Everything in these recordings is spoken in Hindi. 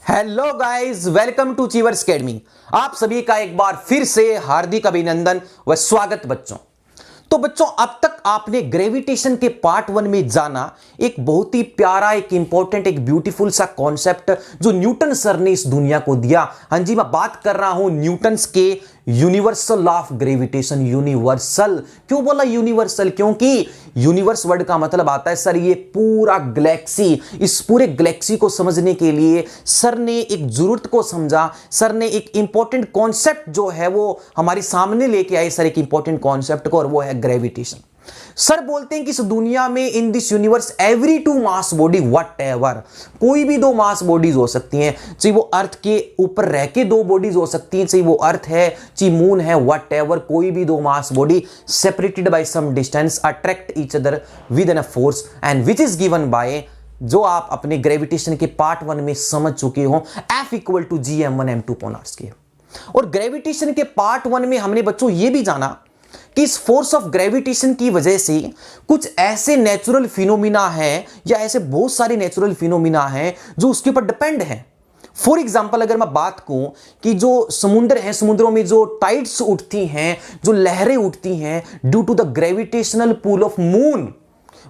Hello guys, welcome to Chievers academy. आप सभी का एक बार फिर से हार्दिक अभिनंदन व स्वागत बच्चों। तो बच्चों, अब तक आपने ग्रेविटेशन के पार्ट 1 में जाना एक बहुत ही प्यारा, एक इंपॉर्टेंट, एक ब्यूटीफुल सा कॉन्सेप्ट जो न्यूटन सर ने इस दुनिया को दिया। हाँ जी, मैं बात कर रहा हूं न्यूटन्स के universal law of gravitation. Universal क्यों बोला यूनिवर्सल? क्योंकि यूनिवर्स वर्ड का मतलब आता है सर ये पूरा गैलेक्सी। इस पूरे गैलेक्सी को समझने के लिए सर ने एक जरूरत को समझा। सर ने एक इंपॉर्टेंट कॉन्सेप्ट जो है वो हमारे सामने लेके आए सर, एक इंपॉर्टेंट कॉन्सेप्ट को, और वो है ग्रेविटेशन। सर बोलते हैं कि इस दुनिया में in this universe every two mass body whatever, कोई भी दो मास बॉडीज हो सकती हैं, चाहे वो अर्थ के ऊपर रह के दो बॉडीज हो सकती हैं, चाहे वो अर्थ है चाहे मून है, व्हाट एवर, कोई भी दो mass body separated by some distance attract each other with an a force and which is given by, जो आप अपने ग्रेविटेशन के पार्ट 1 में समझ चुके हो, F इक्वल टू Gm1m2/r²। और ग्रेविटेशन के पार्ट 1 में हमने बच्चों ये भी जाना कि इस फोर्स ऑफ ग्रेविटेशन की वजह से कुछ ऐसे नेचुरल फिनोमिना हैं, या ऐसे बहुत सारे नेचुरल फिनोमिना हैं जो उसके ऊपर डिपेंड हैं। फॉर एग्जाम्पल अगर मैं बात कहूं कि जो समुद्र हैं, समुद्रों में जो टाइड्स उठती हैं, जो लहरें उठती हैं, due to the gravitational pull of moon.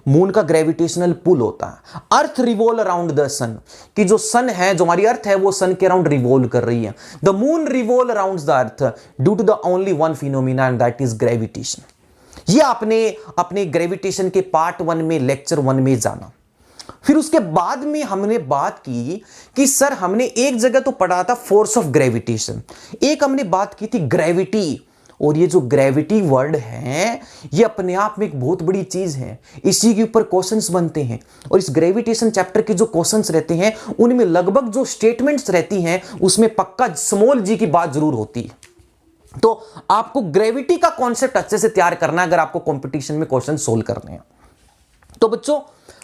Moon का ग्रेविटेशनल पुल होता है। Earth revolve around the sun, कि जो सन है, जो हमारी अर्थ है, वो सन के अराउंड रिवॉल्व कर रही है। The moon revolve around the earth due to the only one phenomena and that is gravitation. ये आपने अपने ग्रेविटेशन के पार्ट 1 में, लेक्चर 1 में जाना। फिर उसके बाद में हमने बात की कि सर हमने एक जगह तो पढ़ा था फोर्स ऑफ ग्रेविटेशन, एक हमने बात की थी ग्रेविटी। और ये जो ग्रेविटी वर्ड है ये अपने आप में एक बहुत बड़ी चीज है, इसी के ऊपर क्वेश्चंस बनते हैं। और इस ग्रेविटेशन चैप्टर के जो क्वेश्चंस रहते हैं उनमें लगभग जो स्टेटमेंट्स रहती हैं उसमें पक्का स्मॉल जी की बात जरूर होती है। तो आपको ग्रेविटी का कॉन्सेप्ट अच्छे से तैयार करना है अगर आपको कंपटीशन में क्वेश्चन सोल्व करने हैं। तो बच्चों,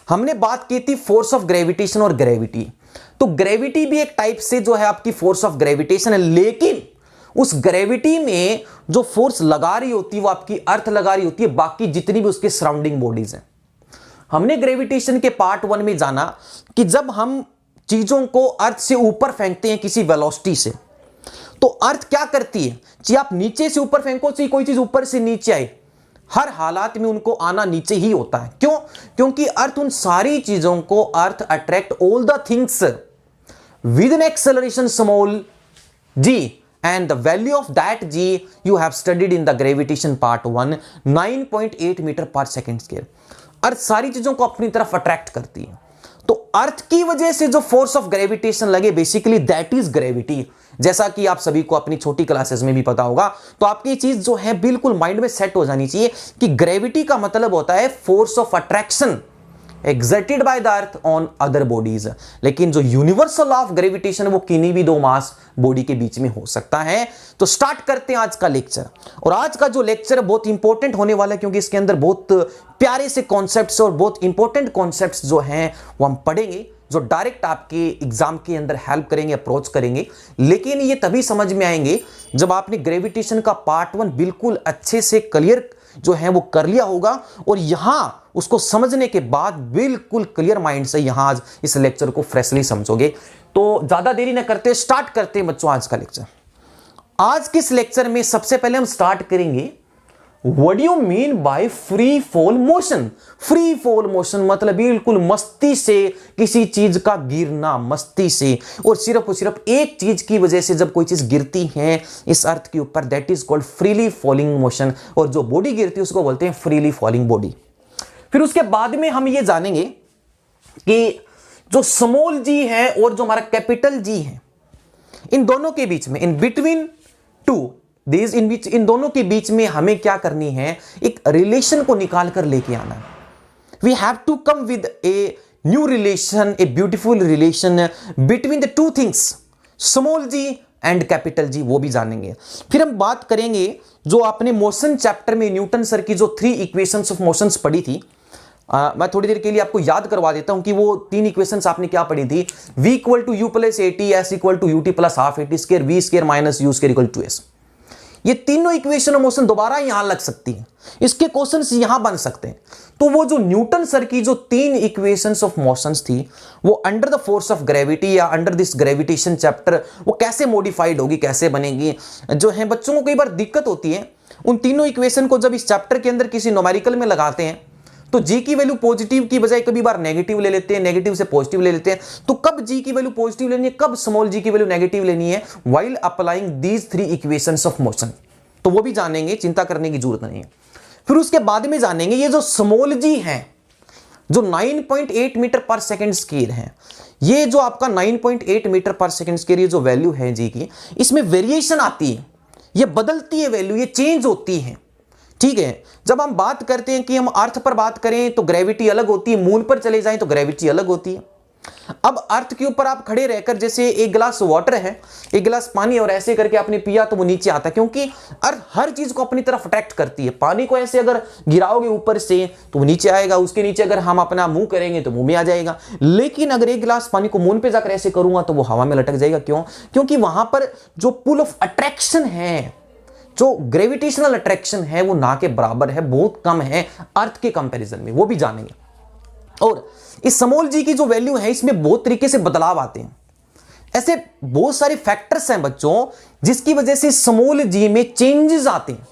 हमने बात की थी फोर्स ऑफ ग्रेविटेशन और ग्रेविटी। तो ग्रेविटी भी एक टाइप से जो है आपकी फोर्स ऑफ ग्रेविटेशन है, लेकिन उस ग्रेविटी में जो फोर्स लगा रही होती है वो आपकी अर्थ लगा रही होती है, बाकी जितनी भी उसके सराउंडिंग बॉडीज हैं। हमने ग्रेविटेशन के पार्ट 1 में जाना कि जब हम चीजों को अर्थ से ऊपर फेंकते हैं किसी वेलोसिटी से, तो अर्थ क्या करती है, चाहे आप नीचे से ऊपर फेंको, चाहे कोई चीज ऊपर से नीचे आए, हर हालात में उनको आना नीचे ही होता है। क्यों? क्योंकि अर्थ उन सारी चीजों को, earth attract all the things with an acceleration small g, and the value of that g you have studied in the gravitation part 1, 9.8 metre per second square. अर्थ सारी चीजों को अपनी तरफ अट्रैक्ट करती है, तो अर्थ की वजह से जो फोर्स ऑफ ग्रेविटेशन लगे, बेसिकली दैट इज ग्रेविटी। जैसा कि आप सभी को अपनी छोटी क्लासेस में भी पता होगा, तो आपकी चीज जो है बिल्कुल माइंड में सेट हो जानी चाहिए कि ग्रेविटी का मतलब होता है force of attraction exerted by the earth on other bodies। लेकिन जो यूनिवर्सल लॉ ऑफ ग्रेविटेशन है वो किन्हीं भी दो मास बॉडी के बीच में हो सकता है। तो स्टार्ट करते हैं आज का लेक्चर। और आज का जो लेक्चर है बहुत इंपॉर्टेंट होने वाला है, क्योंकि इसके अंदर बहुत प्यारे से कॉन्सेप्ट्स और बहुत इंपॉर्टेंट कॉन्सेप्ट्स जो हैं वो हम पढ़ेंगे, जो डायरेक्ट आपके एग्जाम के अंदर हेल्प करेंगे, अप्रोच करेंगे। लेकिन ये तभी समझ में आएंगे जब आपने ग्रेविटेशन का पार्ट 1 बिल्कुल अच्छे से क्लियर जो है वो कर लिया होगा, और यहां उसको समझने के बाद बिल्कुल क्लियर माइंड से यहां आज इस लेक्चर को फ्रेशली समझोगे। तो ज्यादा देरी ना करते स्टार्ट करते हैं बच्चों आज का लेक्चर। आज के इस लेक्चर में सबसे पहले हम स्टार्ट करेंगे what do you mean by free fall motion. Free fall motion मतलब बिल्कुल मस्ती से किसी चीज का गिरना, मस्ती से, और सिर्फ एक चीज की वजह से जब कोई चीज गिरती है इस अर्थ के ऊपर, that is called freely falling motion. और जो बॉडी गिरती है उसको बोलते हैं फ्रीली फॉलिंग बॉडी। फिर उसके बाद में हम ये जानेंगे कि जो स्मॉल जी है और जो हमारा कैपिटल जी है, इन दोनों के बीच में, इन बिटवीन टू दिस, इन दोनों के बीच में हमें क्या करनी है, एक रिलेशन को निकाल कर लेके आना है। We have to come with a new relation, a beautiful relation between the two things, small g and capital G, वो भी जानेंगे। फिर हम बात करेंगे जो आपने मोशन चैप्टर में न्यूटन सर की जो 3 इक्वेशंस ऑफ मोशंस पढ़ी थी, मैं थोड़ी देर के लिए आपको याद करवा देता हूं कि वो 3 इक्वेशंस आपने क्या पढ़ी थी। v equal to u plus 80, s equal to ut plus half 80 square, v square minus u square equal to s। ये तीनों इक्वेशन ऑफ मोशन दोबारा यहां लग सकती है, इसके क्वेश्चंस यहां बन सकते हैं। तो वो जो न्यूटन सर की जो 3 इक्वेशंस ऑफ मोशंस थी वो under the force of gravity या अंडर दिस ग्रेविटेशन चैप्टर वो कैसे मॉडिफाइड होगी, कैसे बनेगी, जो है बच्चों को कई बार दिक्कत होती है। उन तीनों इक्वेशन को जब इस चैप्टर के अंदर किसी न्यूमेरिकल में लगाते हैं तो जी की वैल्यू पॉजिटिव की बजाय कभी बार नेगेटिव ले लेते हैं, नेगेटिव से पॉजिटिव ले लेते हैं। तो कब जी की वैल्यू पॉजिटिव लेनी है, कब स्मॉल जी की वैल्यू नेगेटिव लेनी है, while applying these 3 equations of motion, तो वो भी जानेंगे, चिंता करने की जरूरत नहीं है। फिर उसके बाद में जानेंगे ये जो स्मॉल जी है जो 9.8 मीटर पर सेकेंड स्केयर है, ये जो आपका 9.8 मीटर पर सेकेंड स्केयर ये जो वैल्यू है जी की, इसमें वेरिएशन आती है, ये बदलती है वैल्यू, ये चेंज होती है। ठीक है, जब हम बात करते हैं कि हम अर्थ पर बात करें तो ग्रेविटी अलग होती है, मून पर चले जाएं तो ग्रेविटी अलग होती है। अब अर्थ के ऊपर आप खड़े रहकर जैसे एक गिलास वाटर है, एक गिलास पानी और ऐसे करके आपने पिया तो वो नीचे आता है, क्योंकि अर्थ हर चीज को अपनी तरफ अट्रैक्ट करती है। पानी को ऐसे अगर गिराओगे ऊपर से तो वो नीचे आएगा, उसके नीचे अगर हम अपना मुंह करेंगे तो मुंह में आ जाएगा। लेकिन अगर एक गिलास पानी को मून पे जाकर ऐसे करूंगा तो वो हवा में लटक जाएगा। क्यों? क्योंकि वहां पर जो पुल ऑफ अट्रैक्शन है, जो ग्रेविटेशनल अट्रैक्शन है वो ना के बराबर है, बहुत कम है अर्थ के कंपैरिजन में, वो भी जानेंगे। और इस स्मॉल जी की जो वैल्यू है इसमें बहुत तरीके से बदलाव आते हैं, ऐसे बहुत सारे फैक्टर्स हैं बच्चों जिसकी वजह से स्मॉल जी में चेंजेस आते हैं।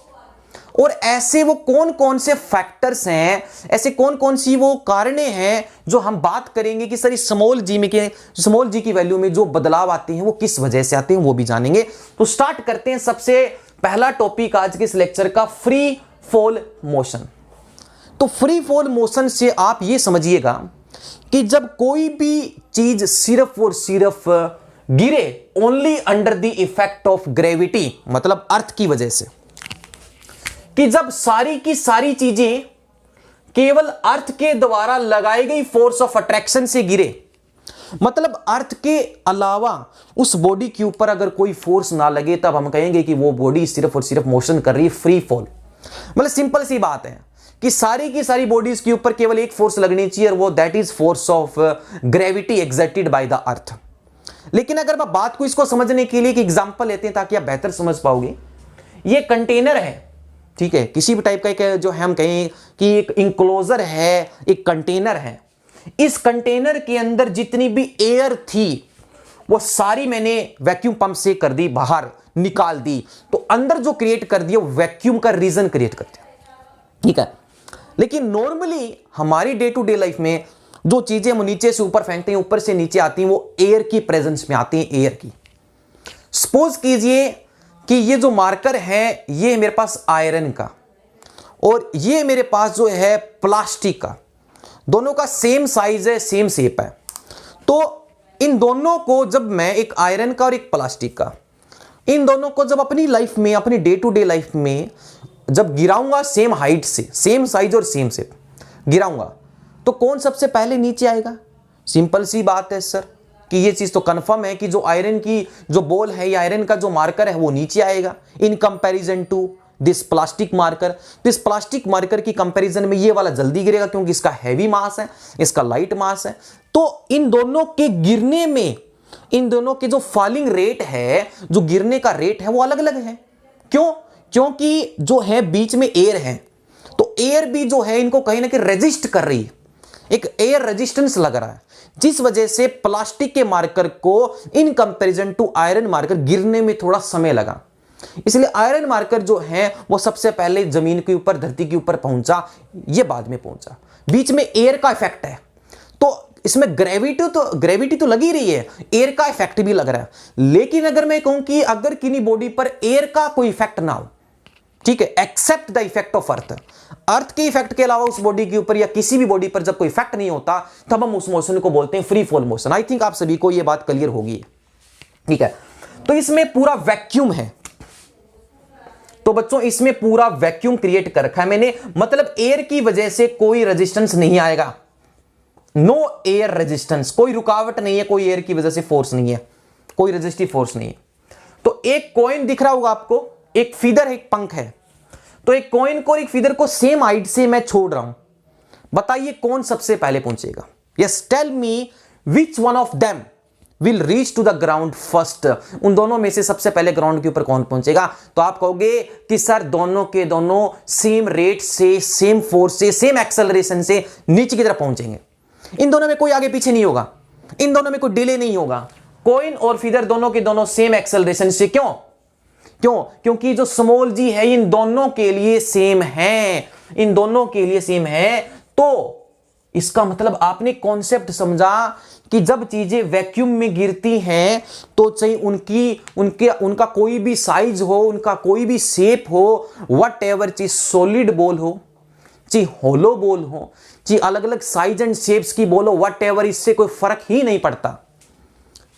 और ऐसे वो कौन कौन से फैक्टर्स हैं, ऐसे कौन कौन सी वो कारणे हैं जो हम बात करेंगे कि सर इस स्मॉल जी की वैल्यू में जो बदलाव आते हैं वो किस वजह से आते हैं, वो भी जानेंगे। तो स्टार्ट करते हैं सबसे पहला टॉपिक आज के इस लेक्चर का, फ्री फॉल मोशन। तो फ्री फॉल मोशन से आप ये समझिएगा कि जब कोई भी चीज सिर्फ और सिर्फ गिरे only under the effect of gravity, मतलब अर्थ की वजह से, कि जब सारी की सारी चीजें केवल अर्थ के द्वारा लगाई गई फोर्स ऑफ अट्रैक्शन से गिरे, मतलब अर्थ के अलावा उस बॉडी के ऊपर अगर कोई फोर्स ना लगे, तब हम कहेंगे कि वो बॉडी सिर्फ और सिर्फ मोशन कर रही है, फ्री फॉल। मतलब सिंपल सी बात है कि सारी की सारी बॉडीज के ऊपर केवल एक फोर्स लगनी चाहिए और वो that is force of gravity exerted by the earth. लेकिन अगर मैं बात को इसको समझने के लिए एक एग्जांपल लेते हैं ताकि आप बेहतर समझ पाओगे, ये कंटेनर है, ठीक है, किसी भी टाइप का एक जो हम कहें कि एक इंक्लोजर है, एक कंटेनर है। इस कंटेनर के अंदर जितनी भी एयर थी वो सारी मैंने वैक्यूम पंप से कर दी, बाहर निकाल दी, तो अंदर जो क्रिएट कर दिया वैक्यूम का रीजन क्रिएट कर दिया, ठीक है। लेकिन नॉर्मली हमारी डे टू डे लाइफ में जो चीजें हम नीचे से ऊपर फेंकते हैं, ऊपर से नीचे आती हैं, वो एयर की प्रेजेंस में आती हैं, एयर की। सपोज कीजिए कि ये जो मार्कर है ये मेरे पास आयरन का और ये मेरे पास जो है प्लास्टिक का, दोनों का सेम साइज है, सेम शेप है। तो इन दोनों को जब मैं, एक आयरन का और एक प्लास्टिक का, इन दोनों को जब अपनी लाइफ में, अपनी डे टू डे लाइफ में जब गिराऊंगा सेम हाइट से, सेम साइज और सेम शेप गिराऊंगा, तो कौन सबसे पहले नीचे आएगा? सिंपल सी बात है सर कि ये चीज तो कंफर्म है कि जो आयरन की जो बॉल है या आयरन का जो मार्कर है वो नीचे आएगा in comparison to this plastic marker. तो इस प्लास्टिक मार्कर की कंपैरिजन में ये वाला जल्दी गिरेगा क्योंकि इसका हैवी मास है, इसका लाइट मास है। तो इन दोनों के गिरने में, इन दोनों के जो फॉलिंग रेट है, जो गिरने का रेट है वो अलग अलग है। क्यों? क्योंकि जो है बीच में एयर है, तो एयर भी जो है इनको कहीं ना कहीं रेजिस्ट कर रही है, एक एयर रेजिस्टेंस लग रहा है, जिस वजह से प्लास्टिक के मार्कर को in comparison to iron marker गिरने में थोड़ा समय लगा। इसलिए आयरन मार्कर जो है वो सबसे पहले जमीन के ऊपर, धरती के ऊपर पहुंचा, ये बाद में पहुंचा। बीच में एयर का इफेक्ट है, तो इसमें ग्रेविटी तो लगी रही है, एयर का इफेक्ट भी लग रहा है। लेकिन अगर मैं कहूं कि अगर किसी बॉडी पर एयर का कोई इफेक्ट ना हो, ठीक है, except the effect of earth के इफेक्ट के अलावा उस बॉडी के ऊपर या किसी भी बॉडी पर जब कोई इफेक्ट नहीं होता, तब हम उस मोशन को बोलते हैं free fall motion. I think आप सभी को यह बात क्लियर होगी, ठीक है। तो इसमें पूरा वैक्यूम है, तो बच्चों इसमें पूरा वैक्यूम क्रिएट कर रखा है मैंने, मतलब एयर की वजह से कोई रेजिस्टेंस नहीं आएगा, नो एयर रेजिस्टेंस, कोई रुकावट नहीं है, कोई एयर की वजह से फोर्स नहीं है, कोई रेजिस्टिव फोर्स नहीं है। तो एक कॉइन दिख रहा होगा आपको, एक फीदर है, एक पंख है, तो एक कॉइन को और एक फीदर को सेम हाइट से मैं छोड़ रहा हूं, बताइए कौन सबसे पहले पहुंचेगा? Yes, tell me which one of them will reach to the ground first. उन दोनों में से सबसे पहले ग्राउंड के ऊपर कौन पहुंचेगा? तो आप कहोगे कि सर दोनों के दोनों सेम रेट से, सेम फोर्स से, सेम एक्सेलरेशन से नीचे की तरफ पहुंचेंगे। इन दोनों में कोई आगे पीछे नहीं होगा, इन दोनों में कोई डिले नहीं होगा। कॉइन और फीदर दोनों के दोनों सेम एक्सेलरेशन से। क्यों? क्योंकि जो स्मॉल जी है इन दोनों के लिए सेम है, इन दोनों के लिए सेम है। तो इसका मतलब आपने कॉन्सेप्ट समझा कि जब चीजें वैक्यूम में गिरती हैं तो चाहे उनका कोई भी साइज हो, उनका कोई भी शेप हो, वट एवर, चाहे सॉलिड बॉल हो, चाहे होलो बॉल हो, चाहे अलग अलग साइज एंड शेप्स की बॉल हो, वट एवर, इससे कोई फर्क ही नहीं पड़ता।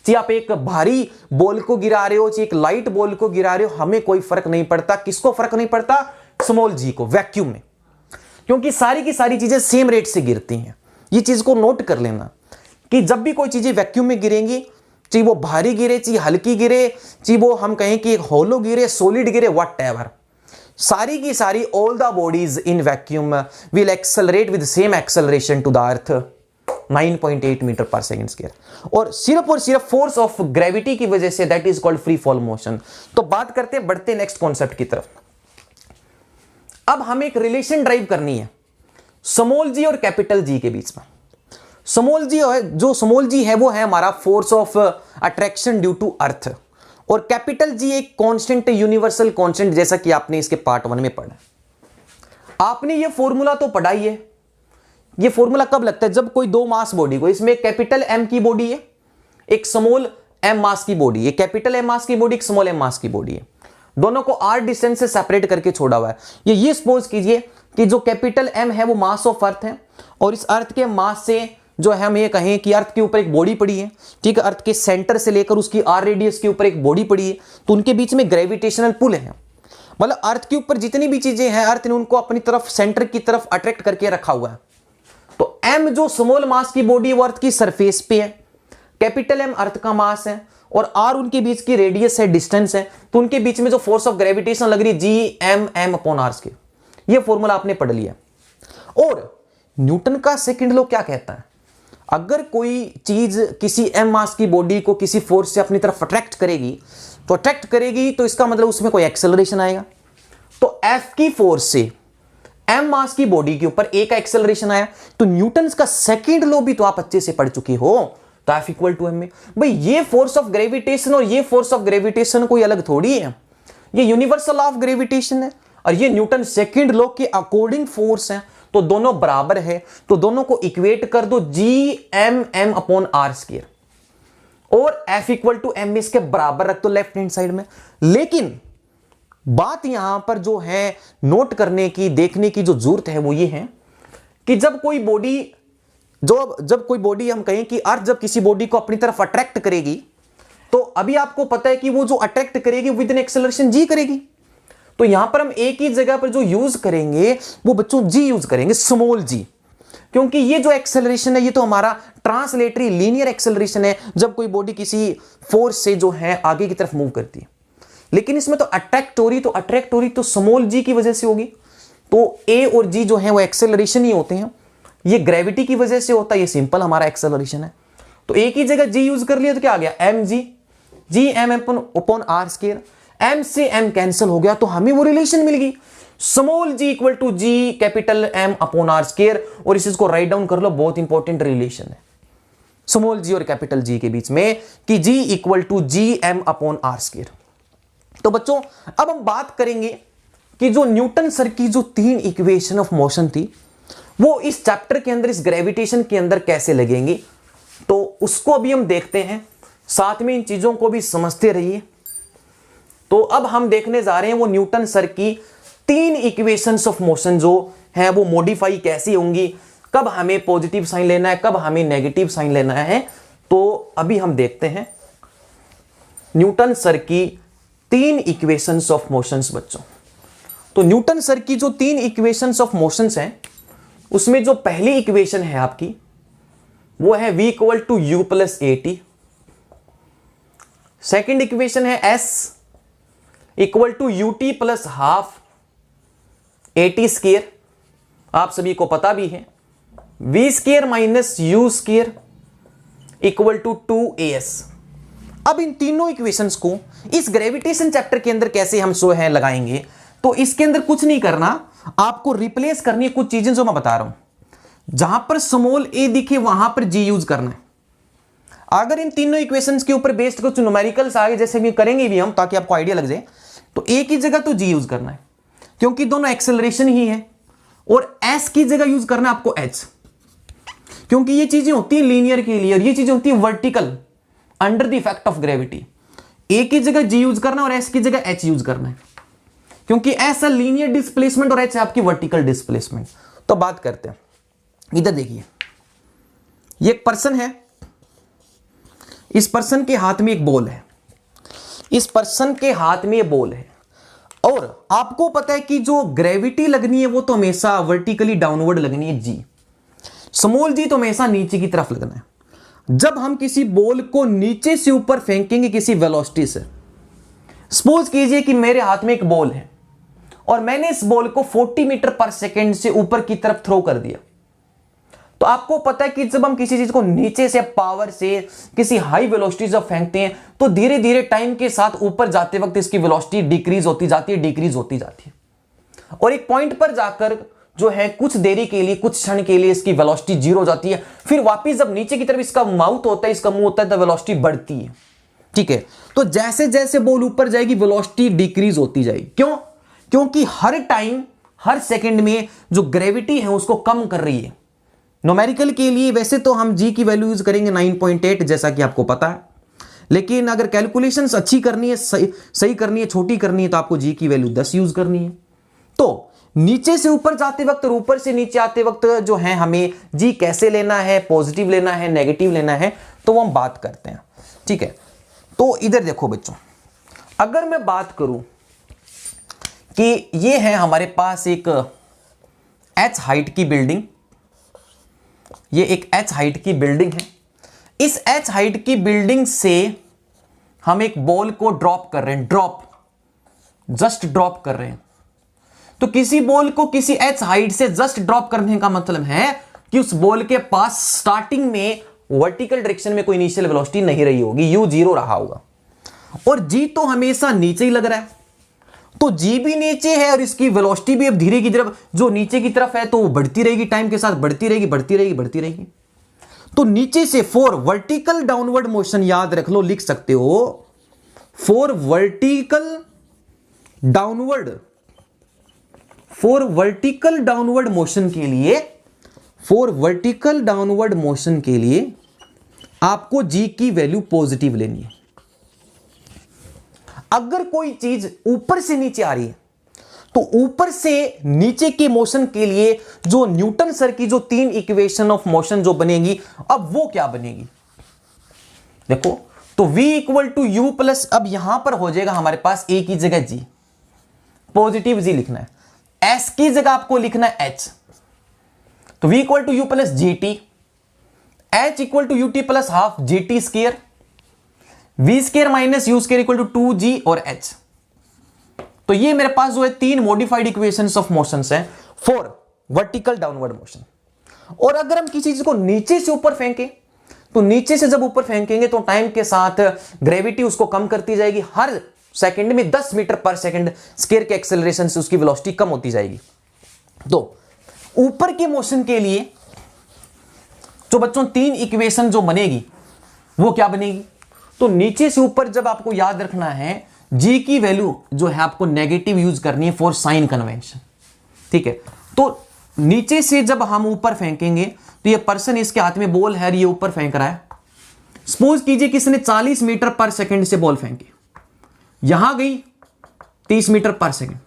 चाहे आप एक भारी बॉल को गिरा रहे हो, चाहे एक लाइट बॉल को गिरा रहे हो, हमें कोई फर्क नहीं पड़ता। किसको फर्क नहीं पड़ता? स्मॉल जी को, वैक्यूम में, क्योंकि सारी की सारी चीजें सेम रेट से गिरती हैं। ये चीज को नोट कर लेना कि जब भी कोई चीजें वैक्यूम में गिरेंगी, चाहे वो भारी गिरे, चाहे हल्की गिरे, चाहे वो हम कहें कि एक होलो गिरे, सॉलिड गिरे, वट एवर, सारी की सारी all the bodies in vacuum will accelerate with same acceleration to the earth 9.8 metre per second square. और सिर्फ फोर्स ऑफ ग्रेविटी की वजह से, that is called free fall motion. तो बात करते बढ़ते नेक्स्ट कॉन्सेप्ट की तरफ। अब हमें एक रिलेशन ड्राइव करनी है स्मॉल जी और कैपिटल जी के बीच में। स्मॉल जी है, जो स्मॉल जी है वो है हमारा force of attraction due to earth, और कैपिटल जी एक कांस्टेंट, यूनिवर्सल कांस्टेंट, जैसा कि आपने इसके पार्ट 1 में पढ़ा। आपने ये फॉर्मूला तो पढ़ा ही है। ये फॉर्मूला कब लगता है? जब कोई दो मास बॉडी को, इसमें एक कैपिटल एम की बॉडी है, एक स्मॉल एम मास की बॉडी है, कैपिटल एम मास की बॉडी, एक स्मॉल एम मास की बॉडी है, दोनों को आर डिस्टेंस से सेपरेट करके छोड़ा हुआ है। ये सपोज कीजिए कि जो कैपिटल एम है वो मास ऑफ अर्थ है, और इस अर्थ के मास से जो है हम ये कहें कि अर्थ के ऊपर एक बॉडी पड़ी है, ठीक है, अर्थ के सेंटर से लेकर उसकी आर रेडियस के ऊपर एक बॉडी पड़ी है, तो उनके बीच में ग्रेविटेशनल पुल है। मतलब अर्थ के ऊपर जितनी भी चीजें हैं, अर्थ ने उनको अपनी तरफ, सेंटर की तरफ अट्रैक्ट करके रखा हुआ है। तो एम जो स्मॉल मास की बॉडी है वो अर्थ की सरफेस पे है, कैपिटल एम अर्थ का मास है, और आर उनके बीच की रेडियस है, डिस्टेंस है। तो उनके बीच में जो फोर्स ऑफ ग्रेविटेशन लग रही है G(m)/r²। ये फॉर्मूला आपने पढ़ लिया। और न्यूटन का सेकंड लॉ क्या कहता है? अगर कोई चीज किसी एम मास की बॉडी को किसी फोर्स से अपनी तरफ अट्रैक्ट करेगी, तो इसका मतलब उसमें कोई एक्सेलरेशन आएगा। तो एफ की फोर्स से एम मास की बॉडी के ऊपर ए का एक्सेलरेशन आया। तो न्यूटन का सेकंड लॉ भी तो आप अच्छे से पढ़ चुके हो, तो एफ इक्वल टू एम में। भाई ये फोर्स ऑफ ग्रेविटेशन और ये फोर्स ऑफ ग्रेविटेशन कोई अलग थोड़ी है, ये यूनिवर्सल लॉ ऑफ ग्रेविटेशन है, और ये न्यूटन सेकंड लॉ के अकॉर्डिंग फोर्स है। तो दोनों बराबर है, तो दोनों को इक्वेट कर दो G(m)/r², और F इक्वल टू एम इसके बराबर रख दो लेफ्ट हैंड साइड में। लेकिन बात यहां पर जो है नोट करने की, देखने की जो जरूरत है वो ये है कि जब कोई बॉडी हम कहें कि अर्थ जब किसी बॉडी को अपनी तरफ अट्रैक्ट करेगी, तो अभी आपको पता है कि वो जो अट्रैक्ट करेगी विद एन एक्सेलरेशन जी करेगी। तो यहां पर हम एक ही जगह पर जो यूज करेंगे वो बच्चों जी यूज करेंगे, स्मॉल जी, क्योंकि ये जो एक्सेलरेशन है ये तो हमारा ट्रांसलेटरी लीनियर एक्सेलरेशन है, जब कोई बॉडी किसी फोर्स से जो है आगे की तरफ मूव करती है। लेकिन इसमें तो अट्रैक्ट हो रही तो स्मॉल जी की वजह से होगी। तो ए और जी जो है वो एक्सेलरेशन ही होते हैं, ये ग्रेविटी की वजह से होता है, ये सिंपल हमारा एक्सेलरेशन है। तो एक ही जगह जी यूज कर लिया तो क्या आ गया? M g, G(m)/r²। एम से एम कैंसिल हो गया, तो हमें वो रिलेशन मिल गई, small g equal to G capital M/r²। और इस चीज को राइट डाउन कर लो, बहुत इंपॉर्टेंट रिलेशन है स्मॉल जी और कैपिटल जी के बीच में कि G इक्वल टू G(m)/r²। तो बच्चों अब हम बात करेंगे कि जो न्यूटन सर की जो 3 इक्वेशन ऑफ मोशन थी वो इस चैप्टर के अंदर, इस ग्रेविटेशन के अंदर कैसे लगेंगी, तो उसको अभी हम देखते हैं, साथ में इन चीजों को भी समझते रहिए। तो अब हम देखने जा रहे हैं वो न्यूटन सर की 3 इक्वेशंस ऑफ मोशन जो है वो मॉडिफाई कैसी होंगी, कब हमें पॉजिटिव साइन लेना है, कब हमें नेगेटिव साइन लेना है। तो अभी हम देखते हैं न्यूटन सर की 3 इक्वेशंस ऑफ मोशंस बच्चों। तो न्यूटन सर की जो 3 इक्वेशंस ऑफ मोशंस हैं उसमें जो पहली इक्वेशन है आपकी वो है V equal to U plus AT। Second equation है S equal to UT plus half AT²। आप सभी को पता भी है V² minus U² equal to 2as। अब इन तीनों इक्वेशंस को इस ग्रेविटेशन चैप्टर के अंदर कैसे हम सो है लगाएंगे, तो इसके अंदर कुछ नहीं करना, आपको रिप्लेस करनी है कुछ चीजें जो मैं बता रहा हूं। जहां पर स्मॉल a दिखे वहां पर g यूज करना है। अगर इन तीनों इक्वेशंस के ऊपर बेस्ड कुछ न्यूमेरिकल्स आगे जैसे भी करेंगे भी हम, ताकि आपको आइडिया लग जाए, तो a की जगह तो g यूज करना है क्योंकि दोनों एक्सेलरेशन ही है, और s की जगह यूज करना है आपको h, क्योंकि ये चीजें होती है लीनियर के लिए और ये चीजें होती है vertical under the effect of gravity. a की जगह g यूज करना और s की जगह h यूज करना है, क्योंकि s है लीनियर डिस्प्लेसमेंट और h है आपकी वर्टिकल डिस्प्लेसमेंट। तो बात करते हैं, इधर देखिए, ये एक पर्सन है, इस पर्सन के हाथ में एक बॉल है, इस पर्सन के हाथ में ये बॉल है, और आपको पता है कि जो ग्रेविटी लगनी है वो तो हमेशा वर्टिकली डाउनवर्ड लगनी है g, स्मॉल g तो हमेशा नीचे की तरफ लगना है। जब हम किसी बॉल को नीचे से ऊपर फेंकेंगे किसी वेलोसिटी से, सपोज कीजिए कि मेरे हाथ में एक बॉल है और मैंने इस बॉल को 40 मीटर पर सेकेंड से ऊपर की तरफ थ्रो कर दिया, तो आपको पता है कि जब हम किसी चीज को नीचे से पावर से किसी हाई वेलोसिटी जब फेंकते हैं तो धीरे धीरे टाइम के साथ ऊपर जाते वक्त इसकी वेलोसिटी डिक्रीज होती जाती है, डिक्रीज होती जाती है, और एक पॉइंट पर जाकर जो है कुछ देरी के लिए, कुछ क्षण के लिए इसकी वेलोसिटी जीरो हो जाती है। फिर वापस जब नीचे की तरफ इसका माउथ होता है, इसका मुंह होता है, तो वेलोसिटी बढ़ती है। ठीक है, तो जैसे जैसे बॉल ऊपर जाएगी वेलोसिटी डिक्रीज होती जाएगी। क्यों? क्योंकि हर टाइम, हर सेकंड में जो ग्रेविटी है उसको कम कर रही है। न्यूमेरिकल के लिए वैसे तो हम g की वैल्यू यूज करेंगे 9.8 जैसा कि आपको पता है, लेकिन अगर कैलकुलेशंस अच्छी करनी है, सही करनी है, छोटी करनी है, तो आपको g की वैल्यू 10 यूज करनी है। तो नीचे से ऊपर जाते वक्त और ऊपर से नीचे आते वक्त जो है हमें g कैसे लेना है, पॉजिटिव लेना है, नेगेटिव लेना है, तो वो हम बात करते हैं। ठीक है, तो इधर देखो बच्चों, अगर मैं बात करूं कि ये है हमारे पास एक h हाइट की बिल्डिंग, ये एक h हाइट की बिल्डिंग है। इस h हाइट की बिल्डिंग से हम एक बॉल को ड्रॉप कर रहे हैं, जस्ट ड्रॉप कर रहे हैं। तो किसी बॉल को किसी h हाइट से जस्ट ड्रॉप करने का मतलब है कि उस बॉल के पास स्टार्टिंग में वर्टिकल डायरेक्शन में कोई इनिशियल वेलोसिटी नहीं रही होगी, u जीरो रहा होगा, और g तो हमेशा नीचे ही लग रहा है, तो g भी नीचे है और इसकी वेलोसिटी भी अब धीरे की तरफ जो नीचे की तरफ है तो वो बढ़ती रहेगी, टाइम के साथ बढ़ती रहेगी, बढ़ती रहेगी, बढ़ती रहेगी। तो नीचे से फॉर वर्टिकल डाउनवर्ड मोशन, याद रख लो, लिख सकते हो फॉर वर्टिकल डाउनवर्ड मोशन के लिए, फॉर वर्टिकल डाउनवर्ड मोशन के लिए आपको g की वैल्यू पॉजिटिव लेनी है। अगर कोई चीज ऊपर से नीचे आ रही है तो ऊपर से नीचे के मोशन के लिए जो न्यूटन सर की जो 3 इक्वेशन ऑफ मोशन जो बनेगी, अब वो क्या बनेगी देखो, तो v equal to u plus, अब यहां पर हो जाएगा हमारे पास a की जगह g, पॉजिटिव g लिखना है, s की जगह आपको लिखना है h, तो v equal to u plus g t, h equal to you t plus half G T square, v square minus you square equal to 2g और h। तो ये मेरे पास जो है 3 मॉडिफाइड इक्वेशंस ऑफ मोशंस हैं फॉर वर्टिकल डाउनवर्ड मोशन। और अगर हम किसी चीज को नीचे से ऊपर फेंकें, तो नीचे से जब ऊपर फेंकेंगे तो टाइम के साथ ग्रेविटी उसको कम करती जाएगी, हर सेकंड में 10 मीटर पर सेकंड स्क्वायर के एक्सेलरेशन से उसकी वेलोसिटी कम होती जाएगी। तो ऊपर के मोशन के लिए जो बच्चों 3 इक्वेशन जो बनेगी वो क्या बनेगी, तो नीचे से ऊपर जब आपको याद रखना है g की वैल्यू जो है आपको नेगेटिव यूज करनी है फॉर साइन कन्वेंशन। ठीक है, तो नीचे से जब हम ऊपर फेंकेंगे तो ये पर्सन, इसके हाथ में बॉल है, ये ऊपर फेंक रहा है। सपोज कीजिए कि इसने 40 मीटर पर सेकंड से बॉल फेंकी, यहां गई 30 मीटर पर सेकंड,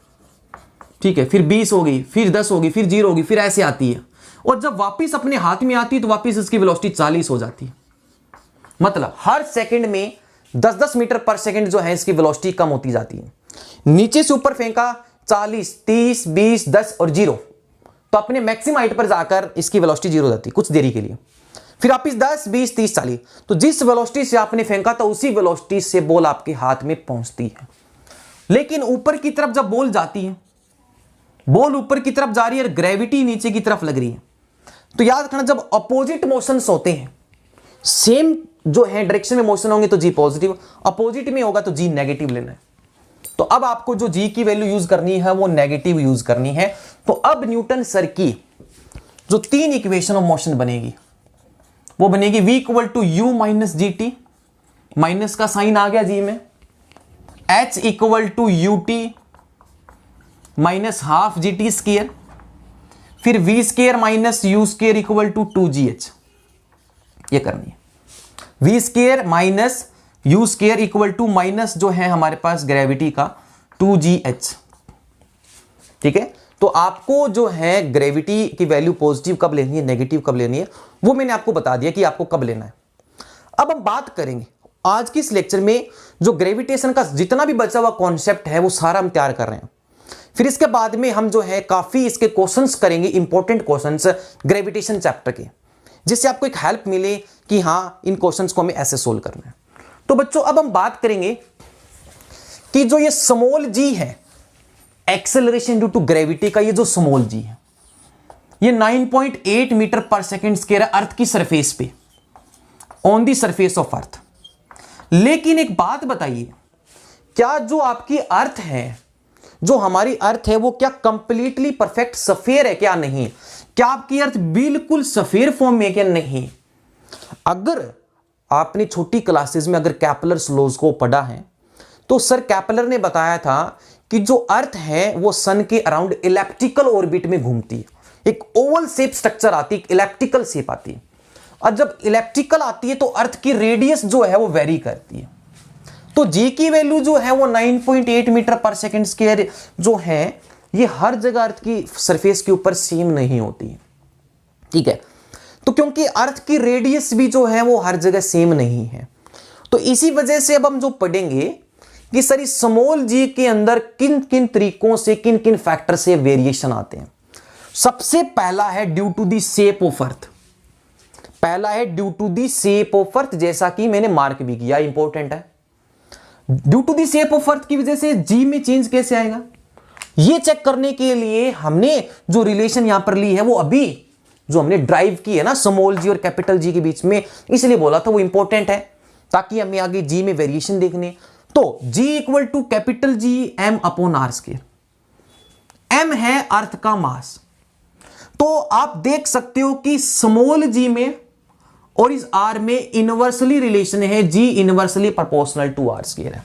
ठीक है, फिर 20 हो गई, फिर 10 होगी, फिर 0 होगी, फिर ऐसे आती है, और जब वापस अपने हाथ में आती है तो वापस इसकी वेलोसिटी 40 हो जाती है। मतलब हर सेकंड में 10-10 मीटर पर सेकंड जो है इसकी वेलोसिटी कम होती जाती है। नीचे से ऊपर फेंका 40, 30, 20, 10 और 0, तो अपने मैक्सिमम हाइट पर जाकर इसकी वेलोसिटी 0 हो जाती है कुछ देरी के लिए, फिर वापस 10, 20, 30, 40, तो जिस वेलोसिटी से आपने फेंका था उसी वेलोसिटी से बॉल आपके हाथ में पहुंचती है। लेकिन ऊपर की तरफ जब बॉल जाती है, बॉल ऊपर की तरफ जा रही है और ग्रेविटी नीचे की तरफ लग रही है, तो याद रखना जब अपोजिट मोशंस होते हैं सेम जो है डायरेक्शन में मोशन होंगे तो जी पॉजिटिव, अपोजिट में होगा तो जी नेगेटिव लेना है। तो अब आपको जो जी की वैल्यू यूज करनी है वो नेगेटिव यूज करनी है। तो अब न्यूटन सर की जो 3 इक्वेशन ऑफ मोशन बनेगी वो बनेगी v equal to U minus G T, minus का साइन आ गया जी में, h equal to you T minus half G T square, फिर v square minus you square equal to 2gh। ये करनी है v square minus you square equal to minus जो है हमारे पास ग्रेविटी का 2gh। ठीक है, तो आपको जो है ग्रेविटी की वैल्यू पॉजिटिव कब लेनी है, नेगेटिव कब लेनी है, वो मैंने आपको बता दिया कि आपको कब लेना है। अब हम बात करेंगे आज की इस लेक्चर में जो ग्रेविटेशन का जितना भी बचा हुआ कॉन्सेप्ट है वो सारा हम तैयार कर रहे हैं। फिर इसके बाद में हम जो है काफी इसके क्वेश्चंस करेंगे, इंपॉर्टेंट क्वेश्चंस ग्रेविटेशन चैप्टर के, जिससे आपको एक हेल्प मिले कि हाँ इन क्वेश्चंस को हमें ऐसे सोल्व करना है। तो बच्चों अब हम बात करेंगे कि जो ये स्मॉल जी है एक्सेलरेशन ड्यू टू ग्रेविटी का, ये जो स्मॉल जी है ये 9.8 मीटर पर सेकेंड स्क्वायर है अर्थ की सरफेस पे, on the surface of earth. लेकिन एक बात बताइए, क्या जो आपकी अर्थ है, जो हमारी अर्थ है, वो क्या कंप्लीटली परफेक्ट सफेयर है क्या? नहीं। क्या आपकी अर्थ बिल्कुल सफेयर फॉर्म में है क्या? नहीं। अगर आपने छोटी क्लासेस में अगर कैपलर्स लॉज को पढ़ा है तो सर कैपलर ने बताया था कि जो अर्थ है वो सन के अराउंड इलेप्टिकल ऑर्बिट में घूमती है, एक ओवल शेप स्ट्रक्चर आती है, एक इलेप्टिकल शेप आती है। और जब इलेप्टिकल आती है तो अर्थ की रेडियस जो है वो वेरी करती है। तो जी की वैल्यू जो है वो 9.8 मीटर पर सेकेंड स्क्वायर जो है ये हर जगह अर्थ की सरफेस के ऊपर सेम नहीं होती है। ठीक है, तो क्योंकि अर्थ की रेडियस भी जो है वो हर जगह सेम नहीं है, तो इसी वजह से अब हम जो पढ़ेंगे कि सर इस स्मॉल जी के अंदर किन किन तरीकों से, किन किन फैक्टर से वेरिएशन आते हैं। सबसे पहला है due to the shape of earth. पहला है due to the shape of earth, जैसा कि मैंने मार्क भी किया, इंपॉर्टेंट है। Due to the shape of earth की वजह से जी में चेंज कैसे आएगा, ये चेक करने के लिए हमने जो रिलेशन यहां पर ली है वो अभी जो हमने ड्राइव की है ना स्मॉल जी और कैपिटल जी के बीच में, इसलिए बोला था वो इंपॉर्टेंट है ताकि हमें आगे जी में वेरिएशन देखने। तो G equal to capital G M upon r square. M है अर्थ का मास, तो आप देख सकते हो कि स्मॉल जी में और इस R में इनवर्सली रिलेशन है, G inversely proportional to R square है।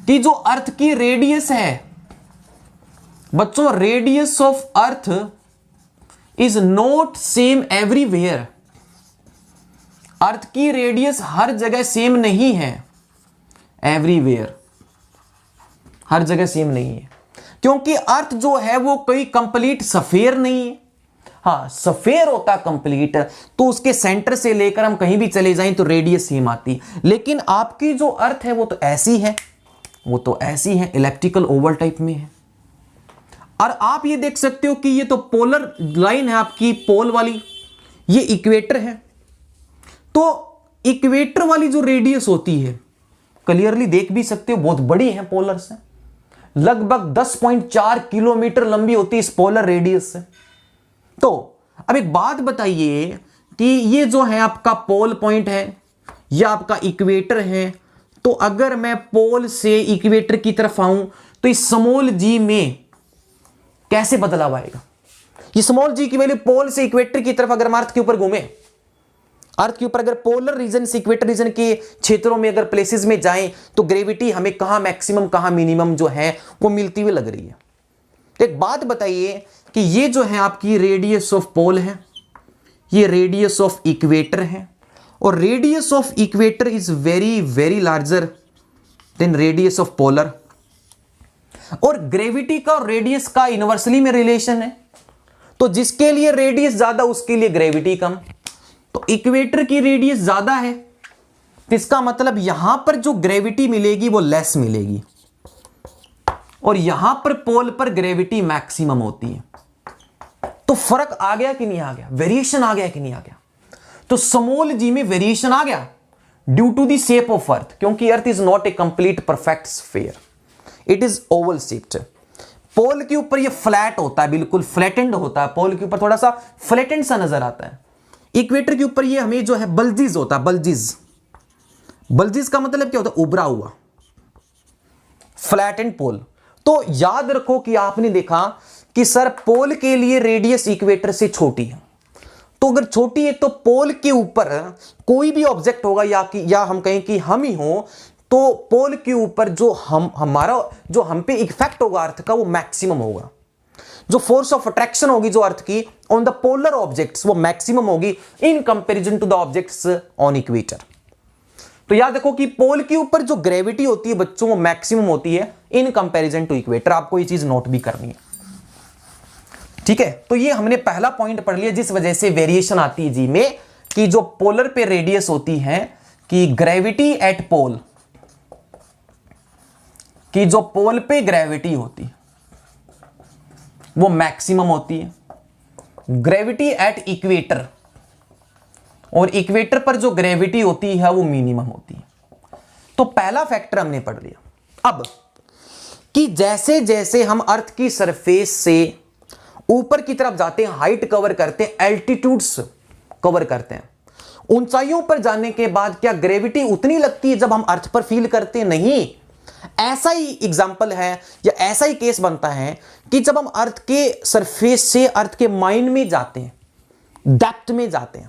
कि जो अर्थ की रेडियस है बच्चों, radius of earth is not same everywhere. Earth की रेडियस हर जगह सेम नहीं है, एवरीवेयर हर जगह सेम नहीं है, क्योंकि अर्थ जो है वो कोई कंप्लीट सफेयर नहीं है। हाँ सफेयर होता कंप्लीट तो उसके सेंटर से लेकर हम कहीं भी चले जाएं तो रेडियस सेम आती, लेकिन आपकी जो अर्थ है वो तो ऐसी है, वो तो ऐसी है, इलेप्टिकल ओवल टाइप में है। और आप ये देख सकते हो कि ये तो पोलर लाइन है आपकी, पोल वाली, ये इक्वेटर है। तो इक्वेटर वाली जो रेडियस होती है क्लियरली देख भी सकते हो बहुत बड़ी है पोलर से, लगभग 10.4 किलोमीटर लंबी होती है इस पोलर रेडियस से। तो अब एक बात बताइए कि ये जो है आपका पोल पॉइंट है, ये आपका इक्वेटर है, तो अगर मैं पोल से इक्वेटर की तरफ आऊं तो इस स्मॉल जी में कैसे बदलाव आएगा? ये स्मॉल जी की वैल्यू पोल से इक्वेटर की तरफ अगर हम अर्थ के ऊपर घूमे, अर्थ के ऊपर अगर पोलर रीजन से इक्वेटर रीजन के क्षेत्रों में अगर प्लेसेस में जाएं तो ग्रेविटी हमें कहां मैक्सिमम कहां मिनिमम जो है वो मिलती हुई लग रही है। तो एक बात बताइए कि ये जो है आपकी रेडियस ऑफ पोल है, ये रेडियस ऑफ इक्वेटर है, और radius of equator is very very larger than radius of polar. और ग्रेविटी का और रेडियस का इनवर्सली में रिलेशन है, तो जिसके लिए रेडियस ज्यादा उसके लिए ग्रेविटी कम। तो इक्वेटर की रेडियस ज्यादा है, तो इसका मतलब यहां पर जो ग्रेविटी मिलेगी वो लेस मिलेगी, और यहां पर पोल पर ग्रेविटी मैक्सिमम होती है। तो फर्क आ गया कि नहीं आ गया, वेरिएशन आ गया कि नहीं आ गया? तो स्मॉल जी में वेरिएशन आ गया due to the shape of earth, क्योंकि earth is not a complete perfect sphere, it is oval shaped. Pole के ऊपर ये फ्लैट होता है, बिल्कुल फ्लैटेंड होता है, पोल के ऊपर थोड़ा सा फ्लैटेंड सा नजर आता है। इक्वेटर के ऊपर ये हमें जो है बल्जिस होता है, बल्जिस। बल्जिस का मतलब क्या होता है? उभरा हुआ, फ्लैट एंड पोल। तो याद रखो कि आपने देखा कि सर पोल के लिए रेडियस इक्वेटर से छोटी है, तो अगर छोटी है तो पोल के ऊपर कोई भी ऑब्जेक्ट होगा या हम कहें कि हम ही हो, तो पोल के ऊपर जो हम पे इफेक्ट होगा अर्थ का वो मैक्सिमम होगा। जो फोर्स ऑफ अट्रैक्शन होगी जो अर्थ की ऑन द पोलर ऑब्जेक्ट्स वो मैक्सिमम होगी in comparison to the objects on equator. तो याद रखो कि पोल के ऊपर जो ग्रेविटी होती है बच्चों वो मैक्सिमम होती है इन कंपैरिजन टू इक्वेटर। आपको ये चीज नोट भी करनी है, ठीक है। तो ये हमने पहला पॉइंट पढ़ लिया जिस वजह से वेरिएशन आती है जी में, कि जो पोलर पे रेडियस होती है कि ग्रेविटी एट पोल, कि जो पोल पे ग्रेविटी होती है वो मैक्सिमम होती है, ग्रेविटी एट इक्वेटर और इक्वेटर पर जो ग्रेविटी होती है वो मिनिमम होती है। तो पहला फैक्टर हमने पढ़ लिया। अब कि जैसे जैसे हम अर्थ की सरफेस से ऊपर की तरफ जाते हैं, हाइट कवर करते हैं, एल्टीट्यूड्स कवर करते हैं, ऊंचाइयों पर जाने के बाद क्या ग्रेविटी उतनी लगती है जब हम अर्थ पर फील करते हैं? नहीं। ऐसा ही एग्जाम्पल है या ऐसा ही केस बनता है कि जब हम अर्थ के सरफेस से अर्थ के माइन में जाते हैं, डेप्थ में जाते हैं,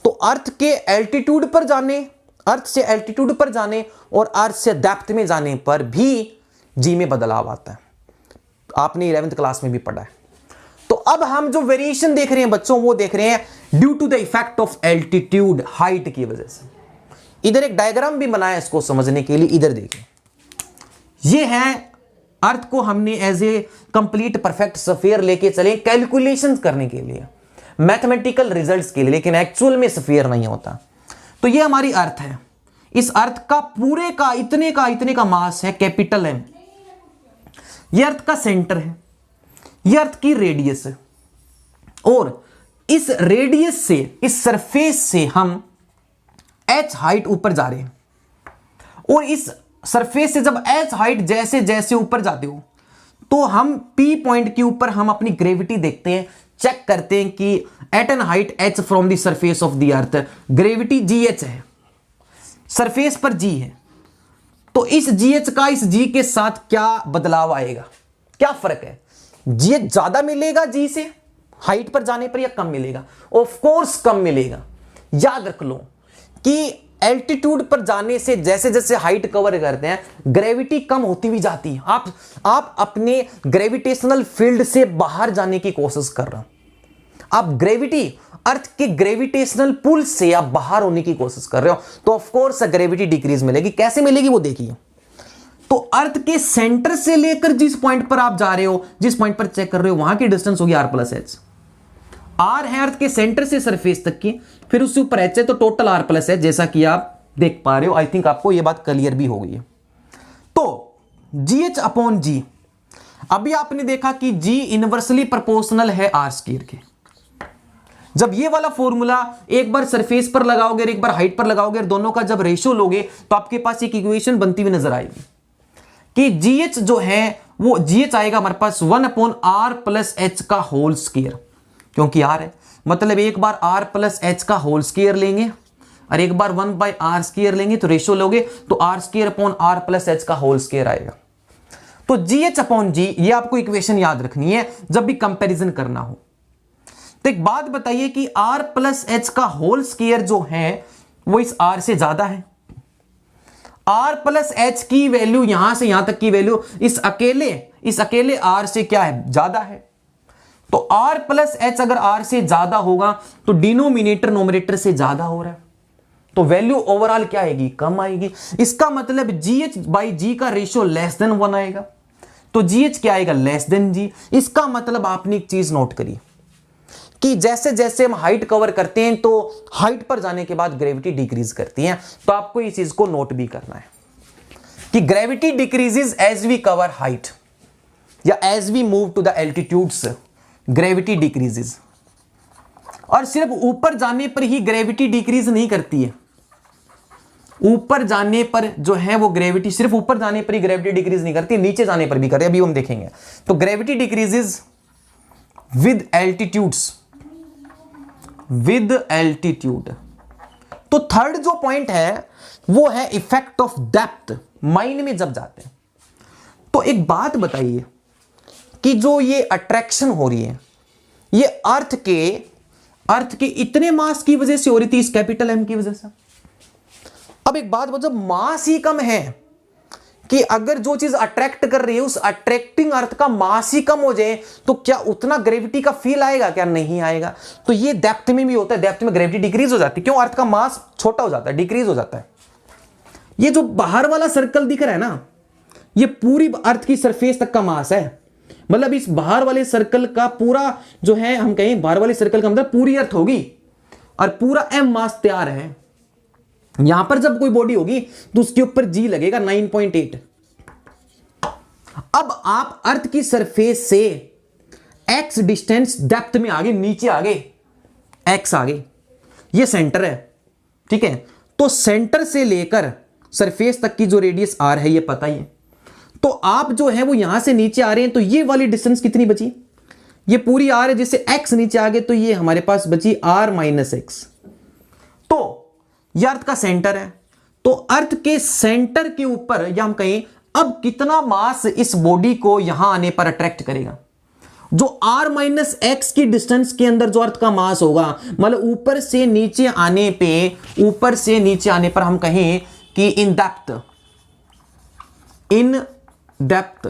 तो अर्थ के एल्टीट्यूड पर जाने, अर्थ से एल्टीट्यूड पर जाने और अर्थ से डेप्थ में जाने पर भी जी में बदलाव आता है। आपने 11th क्लास में भी पढ़ा है। तो अब हम जो वेरिएशन देख रहे हैं बच्चों वो देख रहे हैं due to the effect of altitude, height की वजह से। इधर एक डायग्राम भी बनाया इसको समझने के लिए, इधर देखिए। ये है अर्थ को हमने as a complete perfect sphere लेके चले कैलकुलेशंस करने के लिए, मैथमेटिकल रिजल्ट्स के लिए, लेकिन एक्चुअल में स्फीयर नहीं होता। तो ये हमारी अर्थ है। इस अर्थ का पूरे का इतने का मास है, कैपिटल एम। ये अर्थ का सेंटर है, ये अर्थ की रेडियस है, और इस रेडियस से, इस सरफेस से हम h हाइट ऊपर जा रहे हैं, और इस सरफेस से जब h हाइट जैसे जैसे ऊपर जाते हो तो हम P पॉइंट के ऊपर हम अपनी ग्रेविटी देखते हैं, चेक करते हैं कि at an height h from the surface of the earth gravity GH है, सरफेस पर G है। तो इस GH का इस G के साथ क्या बदलाव आएगा, क्या फर्क है? GH ज्यादा मिलेगा G से हाइट पर जाने पर या कम मिलेगा? ऑफ कोर्स कम मिलेगा। याद रख लो कि एल्टीट्यूड पर जाने से जैसे जैसे हाइट कवर करते हैं ग्रेविटी कम होती हुई जाती है। आप अपने ग्रेविटेशनल फील्ड से बाहर जाने की कोशिश कर रहे हो, आप ग्रेविटी, अर्थ के ग्रेविटेशनल पुल से आप बाहर होने की कोशिश कर रहे हो, तो ऑफ कोर्स ग्रेविटी डिक्रीज मिलेगी। कैसे मिलेगी वो देखिए। तो अर्थ के सेंटर से लेकर जिस पॉइंट पर आप जा रहे हो, जिस पॉइंट पर चेक कर रहे हो, वहां की डिस्टेंस होगी r+h। r है अर्थ के सेंटर से सरफेस तक की, फिर उससे ऊपर h है, तो टोटल r+h, जैसा कि आप देख पा रहे हो। आई थिंक आपको यह बात क्लियर भी हो गई है। तो GH/G, अभी आपने देखा कि G इनवर्सली प्रोपोर्शनल है r² के। जब ये वाला फॉर्मूला एक बार सरफेस पर लगाओगे और एक बार हाइट पर लगाओगे और दोनों का जब रेशियो लोगे तो आपके पास एक इक्वेशन बनती हुई नजर आएगी कि GH जो है वो GH आएगा हमारे पास 1/r+h का होल स्क्वायर, क्योंकि r है, मतलब एक बार r+h का होल स्क्वायर लेंगे और एक बार 1/r² लेंगे, तो रेशियो लोगे तो r²/r+h का होल स्क्वायर आएगा। तो GH/G ये आपको इक्वेशन याद रखनी है जब भी कंपैरिजन करना हो। तो एक बात बताइए कि r+h का होल स्क्वायर जो है वो इस r से ज्यादा है। r+h की वैल्यू यहां से यहां तक की वैल्यू इस अकेले r से क्या है, ज्यादा है। तो r+h अगर r से ज्यादा होगा तो डिनोमिनेटर नोमिनेटर से ज्यादा हो रहा है, तो वैल्यू ओवरऑल क्या आएगी, कम आएगी। इसका मतलब GH/G का रेशियो लेस देन 1 आएगा, तो GH क्या आएगा, लेस देन G। इसका मतलब आपने एक चीज नोट करी कि जैसे जैसे हम हाइट कवर करते हैं तो हाइट पर जाने के बाद ग्रेविटी डिक्रीज करती है। तो आपको इस चीज को नोट भी करना है कि gravity decreases as we cover height या as we move to the altitudes, gravity decreases. और सिर्फ ऊपर जाने पर ही ग्रेविटी डिक्रीज नहीं करती है, ऊपर जाने पर जो है वो ग्रेविटी, सिर्फ ऊपर जाने पर ही ग्रेविटी डिक्रीज नहीं करती, नीचे जाने पर भी करती है, अभी हम देखेंगे। तो gravity decreases with altitudes with altitude. तो थर्ड जो पॉइंट है वो है इफेक्ट ऑफ डेप्थ, माइन में जब जाते हैं। तो एक बात बताइए कि जो ये अट्रैक्शन हो रही है ये अर्थ के इतने मास की वजह से हो रही थी, इस कैपिटल एम की वजह से। अब एक बात बताओ, जब मास ही कम है कि अगर जो चीज अट्रैक्ट कर रही है उस अट्रैक्टिंग अर्थ का मास ही कम हो जाए तो क्या उतना ग्रेविटी का फील आएगा? क्या नहीं आएगा। तो ये डेप्थ में भी होता है, डेप्थ में ग्रेविटी डिक्रीज हो जाती है। क्यों? अर्थ का मास छोटा हो जाता है, डिक्रीज हो जाता है। ये जो बाहर वाला सर्कल दिख रहा है ना, ये पूरी अर्थ की सरफेस तक का मास है। मतलब इस बाहर वाले सर्कल का पूरा जो है, हम कहें बाहर वाले सर्कल का मतलब पूरी अर्थ होगी और पूरा एम मास तैयार है। यहां पर जब कोई बॉडी होगी तो उसके ऊपर जी लगेगा 9.8। अब आप अर्थ की सरफेस से x डिस्टेंस डेप्थ में आगे, नीचे आगे, x आगे, ये सेंटर है, ठीक है। तो सेंटर से लेकर सरफेस तक की जो रेडियस r है ये पता ही है। तो आप जो है वो यहां से नीचे आ रहे हैं, तो ये वाली डिस्टेंस कितनी बची? ये पूरी r है, जिससे x नीचे आ गए तो ये हमारे पास बची r माइनस एक्स। तो यह अर्थ का सेंटर है, तो अर्थ के सेंटर के ऊपर, या हम कहें अब कितना मास इस बॉडी को यहां आने पर अट्रैक्ट करेगा? जो r माइनस एक्स की डिस्टेंस के अंदर जो अर्थ का मास होगा, मतलब ऊपर से नीचे आने पर हम कहें कि इन डेप्थ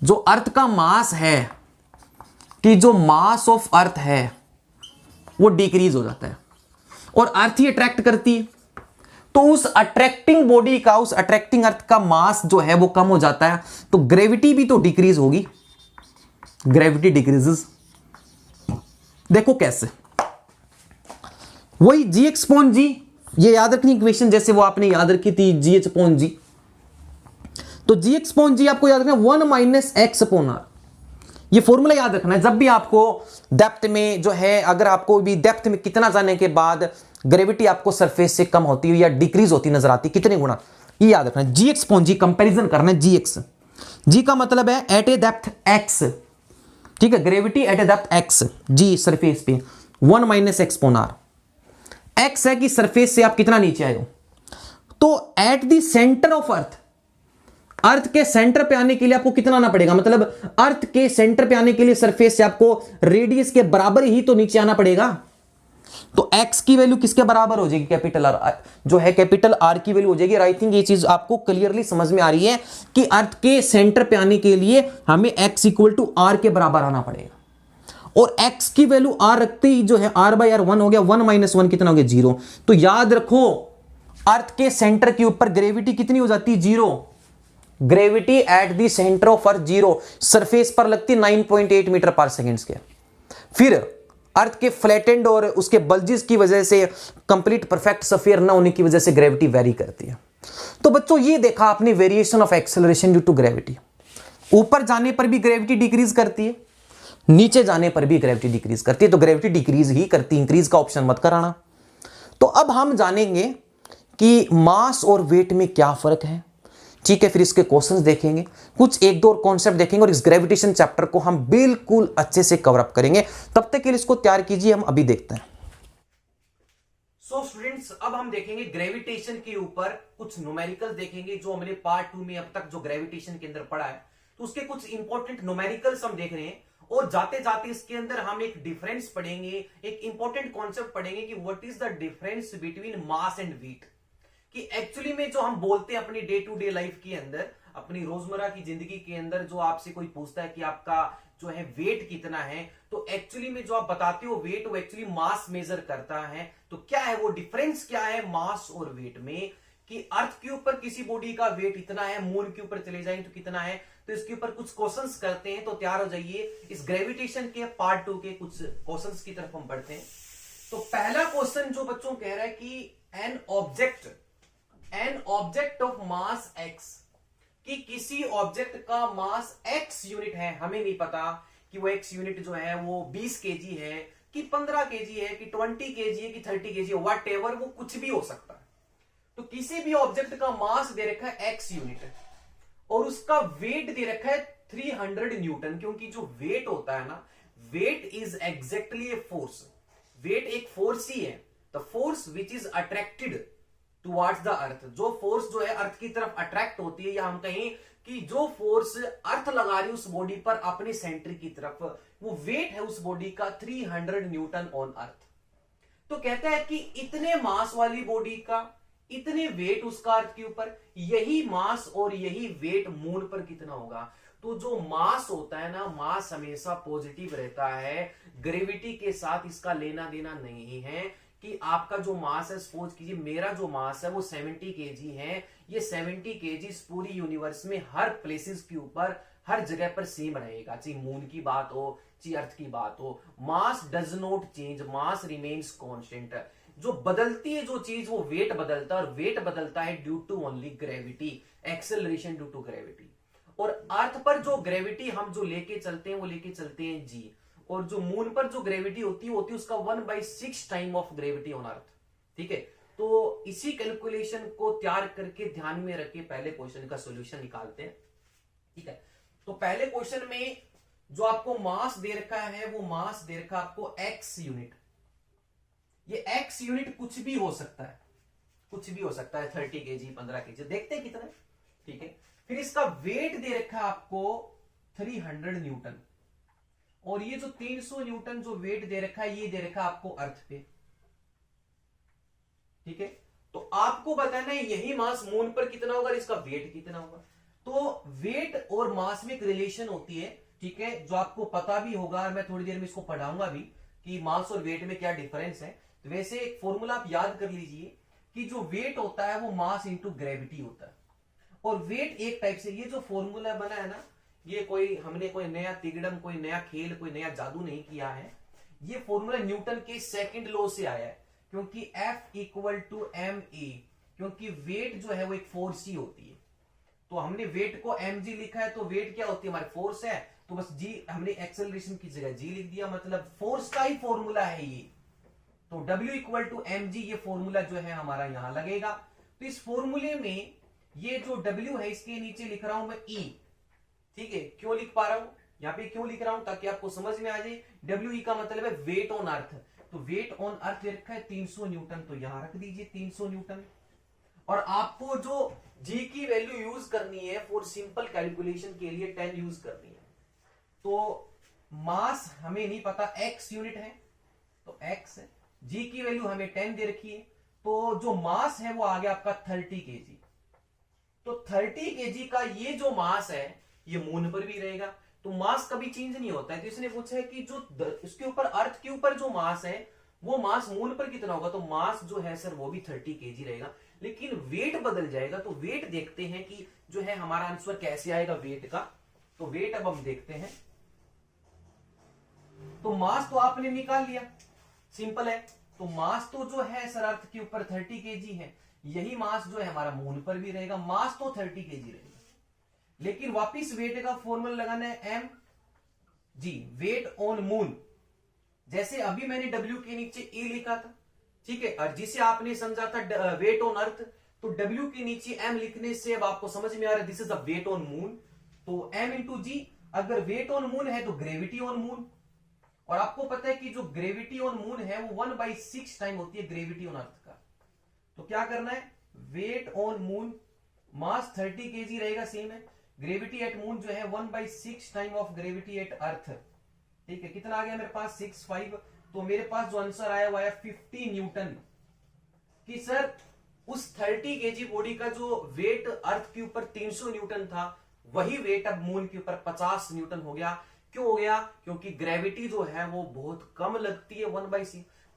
जो अर्थ का मास है, कि जो मास ऑफ अर्थ है वो डिक्रीज हो जाता है और अर्थ ही अट्रैक्ट करती है। तो उस अट्रैक्टिंग बॉडी का, उस अट्रैक्टिंग अर्थ का मास जो है वो कम हो जाता है, तो ग्रेविटी भी तो डिक्रीज होगी। ग्रेविटी डिक्रीजेस, देखो कैसे, वही जी एक्स अपॉन जी, ये याद रखनी इक्वेशन जैसे वो आपने याद रखी थी जी एच अपॉन जी। तो जी एक्स अपॉन जी आपको याद रखना 1 माइनस एक्स अपॉन आर, ये फॉर्मूला याद रखना है। जब भी आपको डेप्थ में जो है, अगर आपको भी डेप्थ में कितना जाने के बाद ग्रेविटी आपको सरफेस से कम होती है या डिक्रीज होती नजर आती, कितने गुना, ये याद रखना है। जी एक्स अपॉन जी कंपेरिजन करना है। जी एक्स, जी का मतलब है एट ए डेप्थ एक्स, ठीक है, gravity at a depth x, g surface पे 1 minus x upon r. X है कि सरफेस से आप कितना नीचे आए हो। तो at the centre of earth के सेंटर पे आने के लिए आपको कितना आना पड़ेगा? मतलब अर्थ के सेंटर पे आने के लिए सरफेस से आपको रेडियस के बराबर ही तो नीचे आना पड़ेगा। तो x की वैल्यू किसके बराबर हो जाएगी? कैपिटल R, जो है कैपिटल R की वैल्यू हो जाएगी। आई थिंक ये चीज आपको क्लियरली समझ में आ रही है कि अर्थ के सेंटर पे आने के लिए हमें x इक्वल टू R के बराबर आना पड़ेगा। और x की वैल्यू R रखते ही जो है R बाई R 1 हो गया, 1 माइनस 1 कितना हो गया? 0। तो याद रखो अर्थ के सेंटर के ऊपर ग्रेविटी कितनी हो जाती है? 0। Gravity at the centre of earth 0, surface पर लगती 9.8 मीटर पर सेकेंड स्क्वायर। फिर अर्थ के फ्लैटेंड और उसके बल्जिस की वजह से कंप्लीट परफेक्ट स्फीयर न होने की वजह से ग्रेविटी वेरी करती है। तो बच्चों ये देखा आपने variation of acceleration due to gravity. ऊपर जाने पर भी ग्रेविटी डिक्रीज करती है, नीचे जाने पर भी ग्रेविटी डिक्रीज करती है। तो ग्रेविटी डिक्रीज ही करती है, इंक्रीज का ऑप्शन मत कराना। तो अब हम जानेंगे कि मास और वेट में क्या फर्क है, ठीक है। फिर इसके क्वेश्चंस देखेंगे, कुछ एक दो और कॉन्सेप्ट देखेंगे और इस ग्रेविटेशन चैप्टर को हम बिल्कुल अच्छे से कवर अप करेंगे। तब तक के लिए इसको तैयार कीजिए, हम अभी देखते हैं। सो स्टूडेंट्स, अब हम देखेंगे ग्रेविटेशन के ऊपर कुछ न्यूमेरिकल देखेंगे जो हमने पार्ट 2 में अब तक जो ग्रेविटेशन के अंदर पढ़ा है, तो उसके कुछ इंपॉर्टेंट न्यूमेरिकल्स हम देख रहे हैं। और जाते जाते इसके अंदर हम एक डिफरेंस पढ़ेंगे, एक इंपॉर्टेंट कॉन्सेप्ट पढ़ेंगे कि what is the difference between mass and weight. कि एक्चुअली में जो हम बोलते हैं अपनी डे टू डे लाइफ के अंदर, अपनी रोजमर्रा की जिंदगी के अंदर, जो आपसे कोई पूछता है कि आपका जो है वेट कितना है, तो एक्चुअली में जो आप बताते हो वेट, वो एक्चुअली मास मेजर करता है। तो क्या है वो डिफरेंस, क्या है मास और वेट में, कि अर्थ के ऊपर किसी बॉडी का वेट इतना है, मून के ऊपर चले जाएं तो कितना है। तो इसके ऊपर कुछ क्वेश्चंस करते हैं, तो तैयार हो जाइए। इस ग्रेविटेशन के पार्ट 2 के कुछ क्वेश्चंस की तरफ हम बढ़ते हैं। तो पहला क्वेश्चन जो बच्चों कह रहा है कि an object of mass x, कि किसी ऑब्जेक्ट का मास x यूनिट है, हमें नहीं पता कि वो x यूनिट जो है वो 20 केजी है कि 15 केजी है कि 20 केजी है कि 30 केजी है, व्हाट एवर, वो कुछ भी हो सकता है। तो किसी भी ऑब्जेक्ट का मास दे रखा है x यूनिट और उसका वेट दे रखा है 300 न्यूटन, क्योंकि जो वेट होता है ना, weight is exactly a force. Weight एक फोर्स ही है, the force which is attracted towards the earth, जो फोर्स जो है अर्थ की तरफ अट्रैक्ट होती है, या हम कहें कि जो फोर्स अर्थ लगा रही है उस बॉडी पर अपने सेंटर की तरफ, वो वेट है उस बॉडी का 300 न्यूटन ऑन अर्थ। तो कहता है कि इतने मास वाली बॉडी का इतने वेट उसका अर्थ के ऊपर, यही मास और यही वेट मून पर कितना होगा। तो जो मास होता है ना, मास हमेशा पॉजिटिव रहता है, ग्रेविटी के साथ इसका लेना देना नहीं है कि आपका जो मास है, सपोज कीजिए मेरा जो मास है वो 70 केजी है, ये 70 केजी पूरी यूनिवर्स में हर प्लेसेस के ऊपर हर जगह पर सेम रहेगा, चाहे मून की बात हो चाहे अर्थ की बात हो। Mass does not change, mass remains constant. जो बदलती है जो चीज वो वेट बदलता है, और वेट बदलता है due to only gravity, acceleration due to gravity. और अर्थ पर जो ग्रेविटी हम जो लेके चलते हैं वो लेके चलते हैं जी, और जो मून पर जो ग्रेविटी होती है उसका 1/6 time of gravity on earth. ठीक है, तो इसी कैलकुलेशन को तैयार करके ध्यान में रख के पहले क्वेश्चन का सॉल्यूशन निकालते हैं। ठीक है, तो पहले क्वेश्चन में जो आपको मास दे रखा है वो मास दे रखा आपको x यूनिट। ये x यूनिट कुछ भी हो सकता है, कुछ भी हो सकता है, 30 केजी 15 केजी, देखते हैं कितना। ठीक है, फिर इसका वेट दे रखा है आपको 300 न्यूटन, और ये जो 300 न्यूटन जो वेट दे रखा है ये दे रखा है आपको अर्थ पे। ठीक है, तो आपको बताना है यही मास मून पर कितना होगा और इसका वेट कितना होगा। तो वेट और मास में एक रिलेशन होती है, ठीक है, जो आपको पता भी होगा, और मैं थोड़ी देर में इसको पढ़ाऊंगा भी कि मास और वेट में क्या डिफरेंस है। तो वैसे एक फॉर्मूला आप याद कर लीजिए कि जो वेट होता है वो मास इंटू ग्रेविटी होता है, और वेट एक टाइप से, ये जो फॉर्मूला बना है ना, ये हमने कोई नया तिगड़म, कोई नया खेल, कोई नया जादू नहीं किया है। ये फॉर्मूला न्यूटन के सेकंड लॉ से आया है, क्योंकि F = ma, क्योंकि वेट जो है वो एक फोर्स ही होती है। तो हमने वेट को mg लिखा है, तो वेट क्या होती है हमारी, फोर्स है, तो बस g हमने एक्सेलरेशन की जगह g लिख दिया, मतलब फोर्स का ही फॉर्मूला है ये। तो W = mg, ये फॉर्मूला जो है हमारा यहां लगेगा। तो इस फॉर्मूले में ये जो W है इसके नीचे लिख रहा हूं मैं E। ठीक है, क्यों लिख पा रहा हूं यहां पे, क्यों लिख रहा हूं, ताकि आपको समझ में आ जाए। WE का मतलब है वेट ऑन अर्थ, तो वेट ऑन अर्थ रखा है 300 न्यूटन, तो यहां रख दीजिए 300 न्यूटन। और आपको जो जी की वैल्यू यूज करनी है फॉर सिंपल कैलकुलेशन के लिए 10 यूज करनी है। तो मास हमें नहीं पता, x यूनिट है तो x है, जी की वैल्यू हमें 10 दे रखी है, तो जो मास है वो आ गया आपका 30 केजी। तो 30 केजी का ये जो मास है ये मून पर भी रहेगा, तो मास कभी चेंज नहीं होता है। तो इसने पूछा है कि जो इसके ऊपर अर्थ के ऊपर जो मास है वो मास मून पर कितना होगा, तो मास जो है सर वो भी 30 केजी रहेगा, लेकिन वेट बदल जाएगा। तो वेट देखते हैं कि जो है हमारा आंसर कैसे आएगा वेट का। तो वेट अब हम देखते हैं। तो मास तो आपने निकाल लिया, सिंपल है। तो मास तो जो है सर अर्थ के ऊपर 30 केजी है, यही मास जो है हमारा मून पर भी रहेगा, मास तो 30 केजी रहेगा। लेकिन वापिस वेट का फॉर्मूला लगाना है m g, weight on moon. जैसे अभी मैंने W के नीचे E लिखा था, ठीक है, और जिसे आपने समझा था वेट ऑन अर्थ, तो W के नीचे m लिखने से अब आपको समझ में आ रहा है this is the weight on moon. तो m इंटू जी, अगर वेट ऑन मून है तो ग्रेविटी ऑन मून, और आपको पता है कि जो ग्रेविटी ऑन मून है वो 1/6 टाइम होती है ग्रेविटी ऑन अर्थ का। तो क्या करना है, weight on moon, mass 30 KG रहेगा, सेम है, ग्रेविटी एट मून जो है 1/6 time of gravity at earth. ठीक है, कितना आ गया मेरे पास 65। तो मेरे पास जो आंसर आया वो आया 50 न्यूटन। कि सर उस 30 केजी बॉडी का जो वेट अर्थ के ऊपर 300 न्यूटन था, वही वेट अब मून के ऊपर 50 न्यूटन हो गया। क्यों हो गया, क्योंकि ग्रेविटी जो है वो बहुत कम लगती है,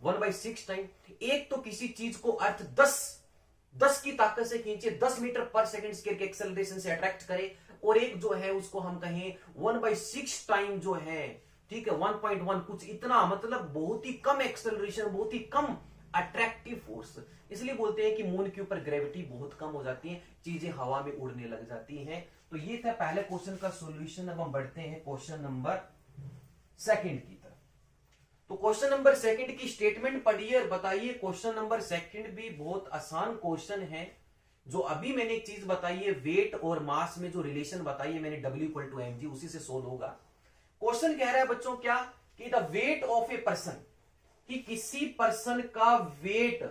1/6 टाइम। एक तो किसी चीज को अर्थ 10 की ताकत से खींचे, 10 मीटर पर सेकंड स्केल के एक्सेलरेशन से अट्रैक्ट करे, और एक जो है उसको हम कहें 1/6 टाइम जो है, ठीक है, 1.1 कुछ इतना, मतलब बहुत ही कम एक्सेलरेशन, बहुत ही कम अट्रैक्टिव फोर्स। इसलिए बोलते हैं कि मून के ऊपर ग्रेविटी बहुत कम हो जाती है, चीजें हवा में उड़ने लग जाती हैं। तो ये था पहले क्वेश्चन का सॉल्यूशन। अब हम बढ़ते हैं क्वेश्चन नंबर सेकंड की तरफ। तो क्वेश्चन नंबर सेकंड की स्टेटमेंट पढ़िए और बताइए। क्वेश्चन नंबर सेकंड भी बहुत आसान क्वेश्चन है। जो अभी मैंने एक चीज बताई है, वेट और मास में जो रिलेशन बताई है मैंने, W = mg, उसी से सोल्व होगा। क्वेश्चन कह रहा है बच्चों क्या, कि the wait of a person, कि किसी पर्सन का वेट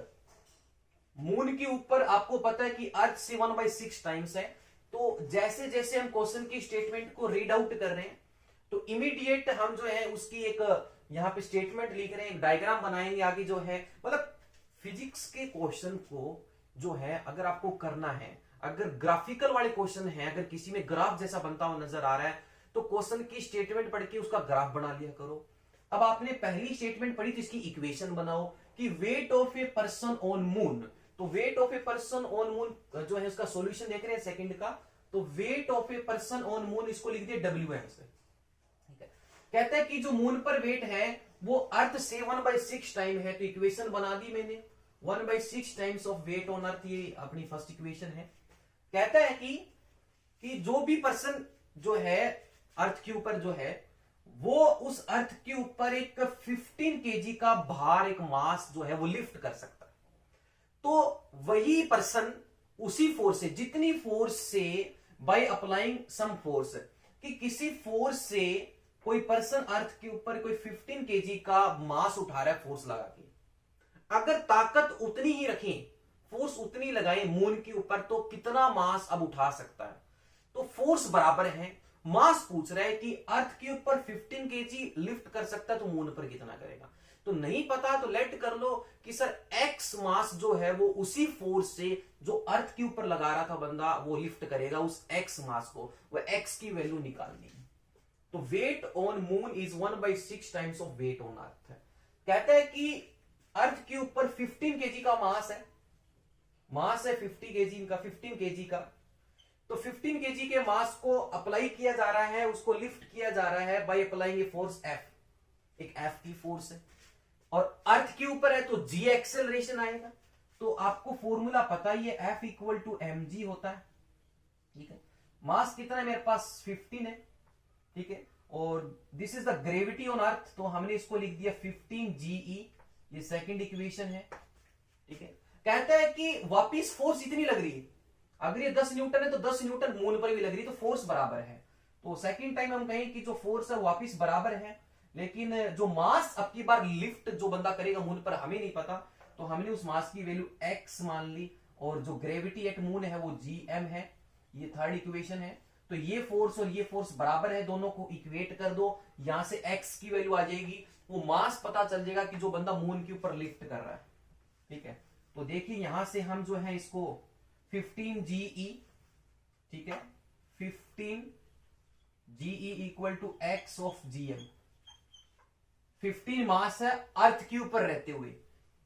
मून के ऊपर आपको पता है कि अर्थ से 1/6 टाइम्स है। तो जैसे जैसे हम क्वेश्चन की स्टेटमेंट को रीड आउट कर रहे हैं तो इमीडिएट हम जो है उसकी एक यहां पे स्टेटमेंट लिख रहे हैं, एक डायग्राम बनाएंगे आगे जो है। मतलब फिजिक्स के क्वेश्चन को जो है अगर आपको करना है, अगर ग्राफिकल वाले क्वेश्चन है, अगर किसी में ग्राफ जैसा बनता हुआ नजर आ रहा है तो क्वेश्चन की स्टेटमेंट पढ़ के उसका ग्राफ बना लिया करो। अब आपने पहली स्टेटमेंट पढ़ी तो इसकी इक्वेशन बनाओ कि weight of a person on moon. तो weight of a person on moon जो है उसका सॉल्यूशन देख रहे हैं सेकंड का। तो weight of a person on moon इसको लिख दिया WM से। ठीक है, कहता है कि जो मून पर वेट है वो अर्थ से 1/6 टाइम है। तो इक्वेशन बना दी मैंने, 1/6 times of weight on earth, ये अपनी फर्स्ट इक्वेशन है। कहता है कि जो भी पर्सन जो है अर्थ के ऊपर जो है वो उस अर्थ के ऊपर एक 15 kg का भार, एक मास जो है वो लिफ्ट कर सकता है। तो वही पर्सन उसी फोर्स से, जितनी फोर्स से बाय अप्लाइंग सम फोर्स, कि किसी फोर्स से कोई पर्सन अर्थ के ऊपर कोई 15 kg का मास उठा रहा है फोर्स लगा के, अगर ताकत उतनी ही रखें, फोर्स उतनी लगाएं मून के ऊपर, तो कितना मास अब उठा सकता है। तो फोर्स बराबर है, मास पूछ रहा है कि अर्थ के ऊपर 15 kg लिफ्ट कर सकता है तो मून पर कितना करेगा। तो नहीं पता तो लेट कर लो कि सर एक्स मास जो है वो उसी फोर्स से जो अर्थ के ऊपर लगा रहा था बंदा वो लिफ्ट करेगा उस एक्स मास को, वो एक्स की वैल्यू निकालनी है। तो weight on moon is 1/6 times of weight on earth. कहता है कि अर्थ के ऊपर 15 kg का मास है, मास है 50 kg इनका, 15 kg का। तो 15 kg के मास को अप्लाई किया जा रहा है, उसको लिफ्ट किया जा रहा है by applying a force F, एक F की फोर्स है। और अर्थ के ऊपर है तो G एक्सेलरेशन आएगा। तो आपको फॉर्मूला पता ही है, F इक्वल टू mg होता है। ठीक है, मास कितना है मेरे पास 15 है। ठीक है, और this is the gravity on earth, तो हमने इसको लिख दिया 15 GE, ये सेकंड इक्वेशन है। ठीक है, कहता है कि वापिस फोर्स इतनी लग रही है, अगर ये 10 न्यूटन है तो 10 न्यूटन मून पर भी लग रही है, तो फोर्स बराबर है। तो सेकंड टाइम हम कहें कि जो फोर्स है वापिस बराबर है, लेकिन जो मास अब की बार लिफ्ट जो बंदा करेगा मून पर हमें नहीं पता, तो हमने उस मास की वैल्यू x मान ली, और जो ग्रेविटी एट मून है वो gm है, ये थर्ड इक्वेशन है। तो ये फोर्स और ये फोर्स बराबर है, दोनों को इक्वेट कर दो, यहां से x की वैल्यू आ जाएगी, वो मास पता चल जाएगा कि जो बंदा मून के ऊपर लिफ्ट कर रहा है। ठीक है, तो देखिए यहां से हम जो है इसको 15 GE, ठीक है, 15 GE equal to x of gm। 15 mass है अर्थ के ऊपर रहते हुए,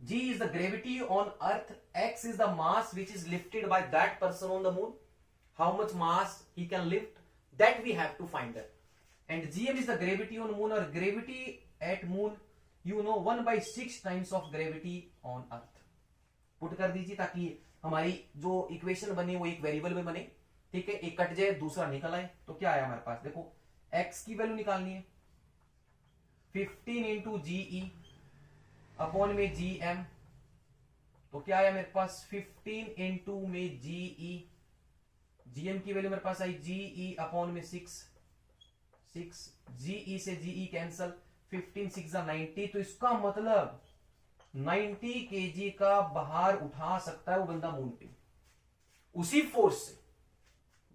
g is the gravity on earth, x is the mass which is lifted by that person on the moon, how much mass he can lift, that we have to find it, and gm is the gravity on moon, or gravity at moon you know 1/6 times of gravity on earth। Put कर दीजिए ताकि हमारी जो इक्वेशन बनी वो एक वेरिएबल में बने। ठीक है, एक कट जाए दूसरा निकल आए। तो क्या आया हमारे पास, देखो x की वैल्यू निकालनी है, 15 इंटू GE अपॉन में GM। तो क्या आया मेरे पास 15 इंटू में GE, GM की वैल्यू मेरे पास आई GE अपॉन में 6 GE से GE कैंसल, 15 6 90। तो इसका मतलब 90 kg का भार उठा सकता है वो बंदा मून पे, उसी फोर्स से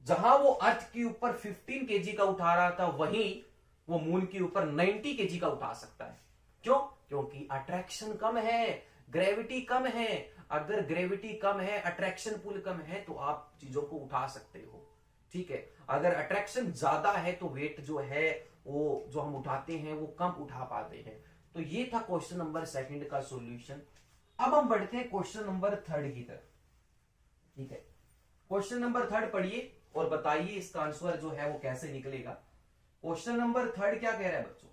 जहां वो अर्थ के ऊपर 15 kg का उठा रहा था, वहीं वो मून के ऊपर 90 kg का उठा सकता है। क्यों? क्योंकि अट्रैक्शन कम है, ग्रेविटी कम है। अगर ग्रेविटी कम है, अट्रैक्शन पुल कम है, तो आप चीजों को उठा सकते हो। ठीक है, अगर अट्रैक्शन ज्यादा है तो वेट जो है वो जो हम उठाते हैं वो कम उठा पाते हैं। तो ये था क्वेश्चन नंबर सेकंड का सॉल्यूशन। अब हम बढ़ते हैं क्वेश्चन नंबर थर्ड की तरफ। ठीक है, क्वेश्चन नंबर थर्ड पढ़िए और बताइए इसका आंसर जो है वो कैसे निकलेगा। क्वेश्चन नंबर थर्ड क्या कह रहा है बच्चों?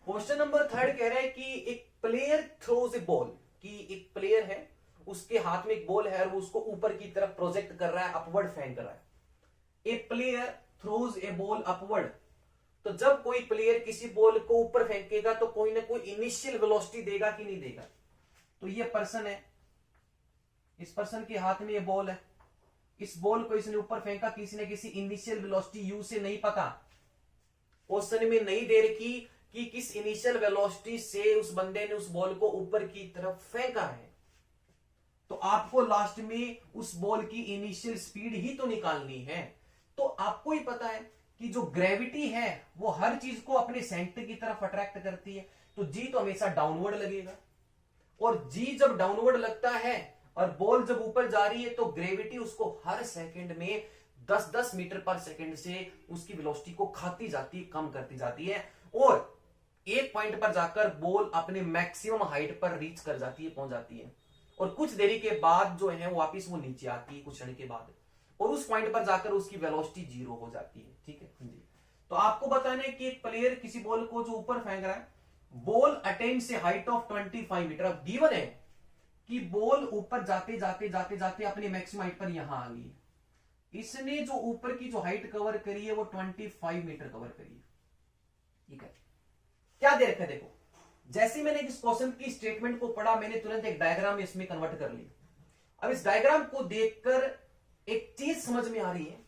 क्वेश्चन नंबर थर्ड कह रहा है कि एक प्लेयर थ्रोज ए बॉल, कि एक प्लेयर है उसके हाथ में एक बॉल है और वो उसको ऊपर की तरफ प्रोजेक्ट कर रहा है, अपवर्ड फेंक रहा है। ए प्लेयर थ्रोज ए बॉल अपवर्ड। तो जब कोई प्लेयर किसी बॉल को ऊपर फेंकेगा तो कोई ना कोई इनिशियल वेलोसिटी देगा कि नहीं देगा। तो ये पर्सन है, इस पर्सन के हाथ में ये बॉल है, इस बॉल को इसने ऊपर फेंका, किसी ने किसी इनिशियल वेलोसिटी यू से नहीं पता, क्वेश्चन में नहीं दे रखी कि किस इनिशियल वेलोसिटी से उस बंदे ने उस बॉल को ऊपर की तरफ फेंका है, तो आपको लास्ट में उस बॉल की इनिशियल स्पीड ही तो निकालनी है। तो आपको ही पता है कि जो ग्रेविटी है वो हर चीज को अपने सेंटर की तरफ अट्रैक्ट करती है, तो जी तो हमेशा डाउनवर्ड लगेगा, और जी जब डाउनवर्ड लगता है और बॉल जब ऊपर जा रही है तो ग्रेविटी उसको हर सेकंड में 10-10 मीटर पर सेकंड से उसकी वेलोसिटी को खाती जाती है, कम करती जाती है, और एक पॉइंट पर जाकर बॉल अपने मैक्सिमम हाइट पर रीच कर जाती है, पहुंच जाती है, और कुछ देरी के बाद जो है वापिस वो नीचे आती है कुछ क्षण के बाद, और उस पॉइंट पर जाकर उसकी वेलोसिटी 0 हो जाती है। ठीक है जी। तो आपको बताना है कि एक प्लेयर किसी बॉल को जो ऊपर फेंक रहा है, बॉल अटेम्प्ट से हाइट ऑफ 25 मीटर। अब गिवन है कि बॉल ऊपर जाते जाते जाते जाते अपनी मैक्सिमम हाइट पर यहां आ गई है, इसने जो ऊपर की जो हाइट कवर करी है वो 25 मीटर कवर करी है। ठीक है, क्या दे रखा है देखो, जैसे मैंने इस क्वेश्चन की स्टेटमेंट को पढ़ा मैंने तुरंत एक डायग्राम इसमें कन्वर्ट कर ली। अब इस डायग्राम को देखकर एक चीज समझ में आ रही है,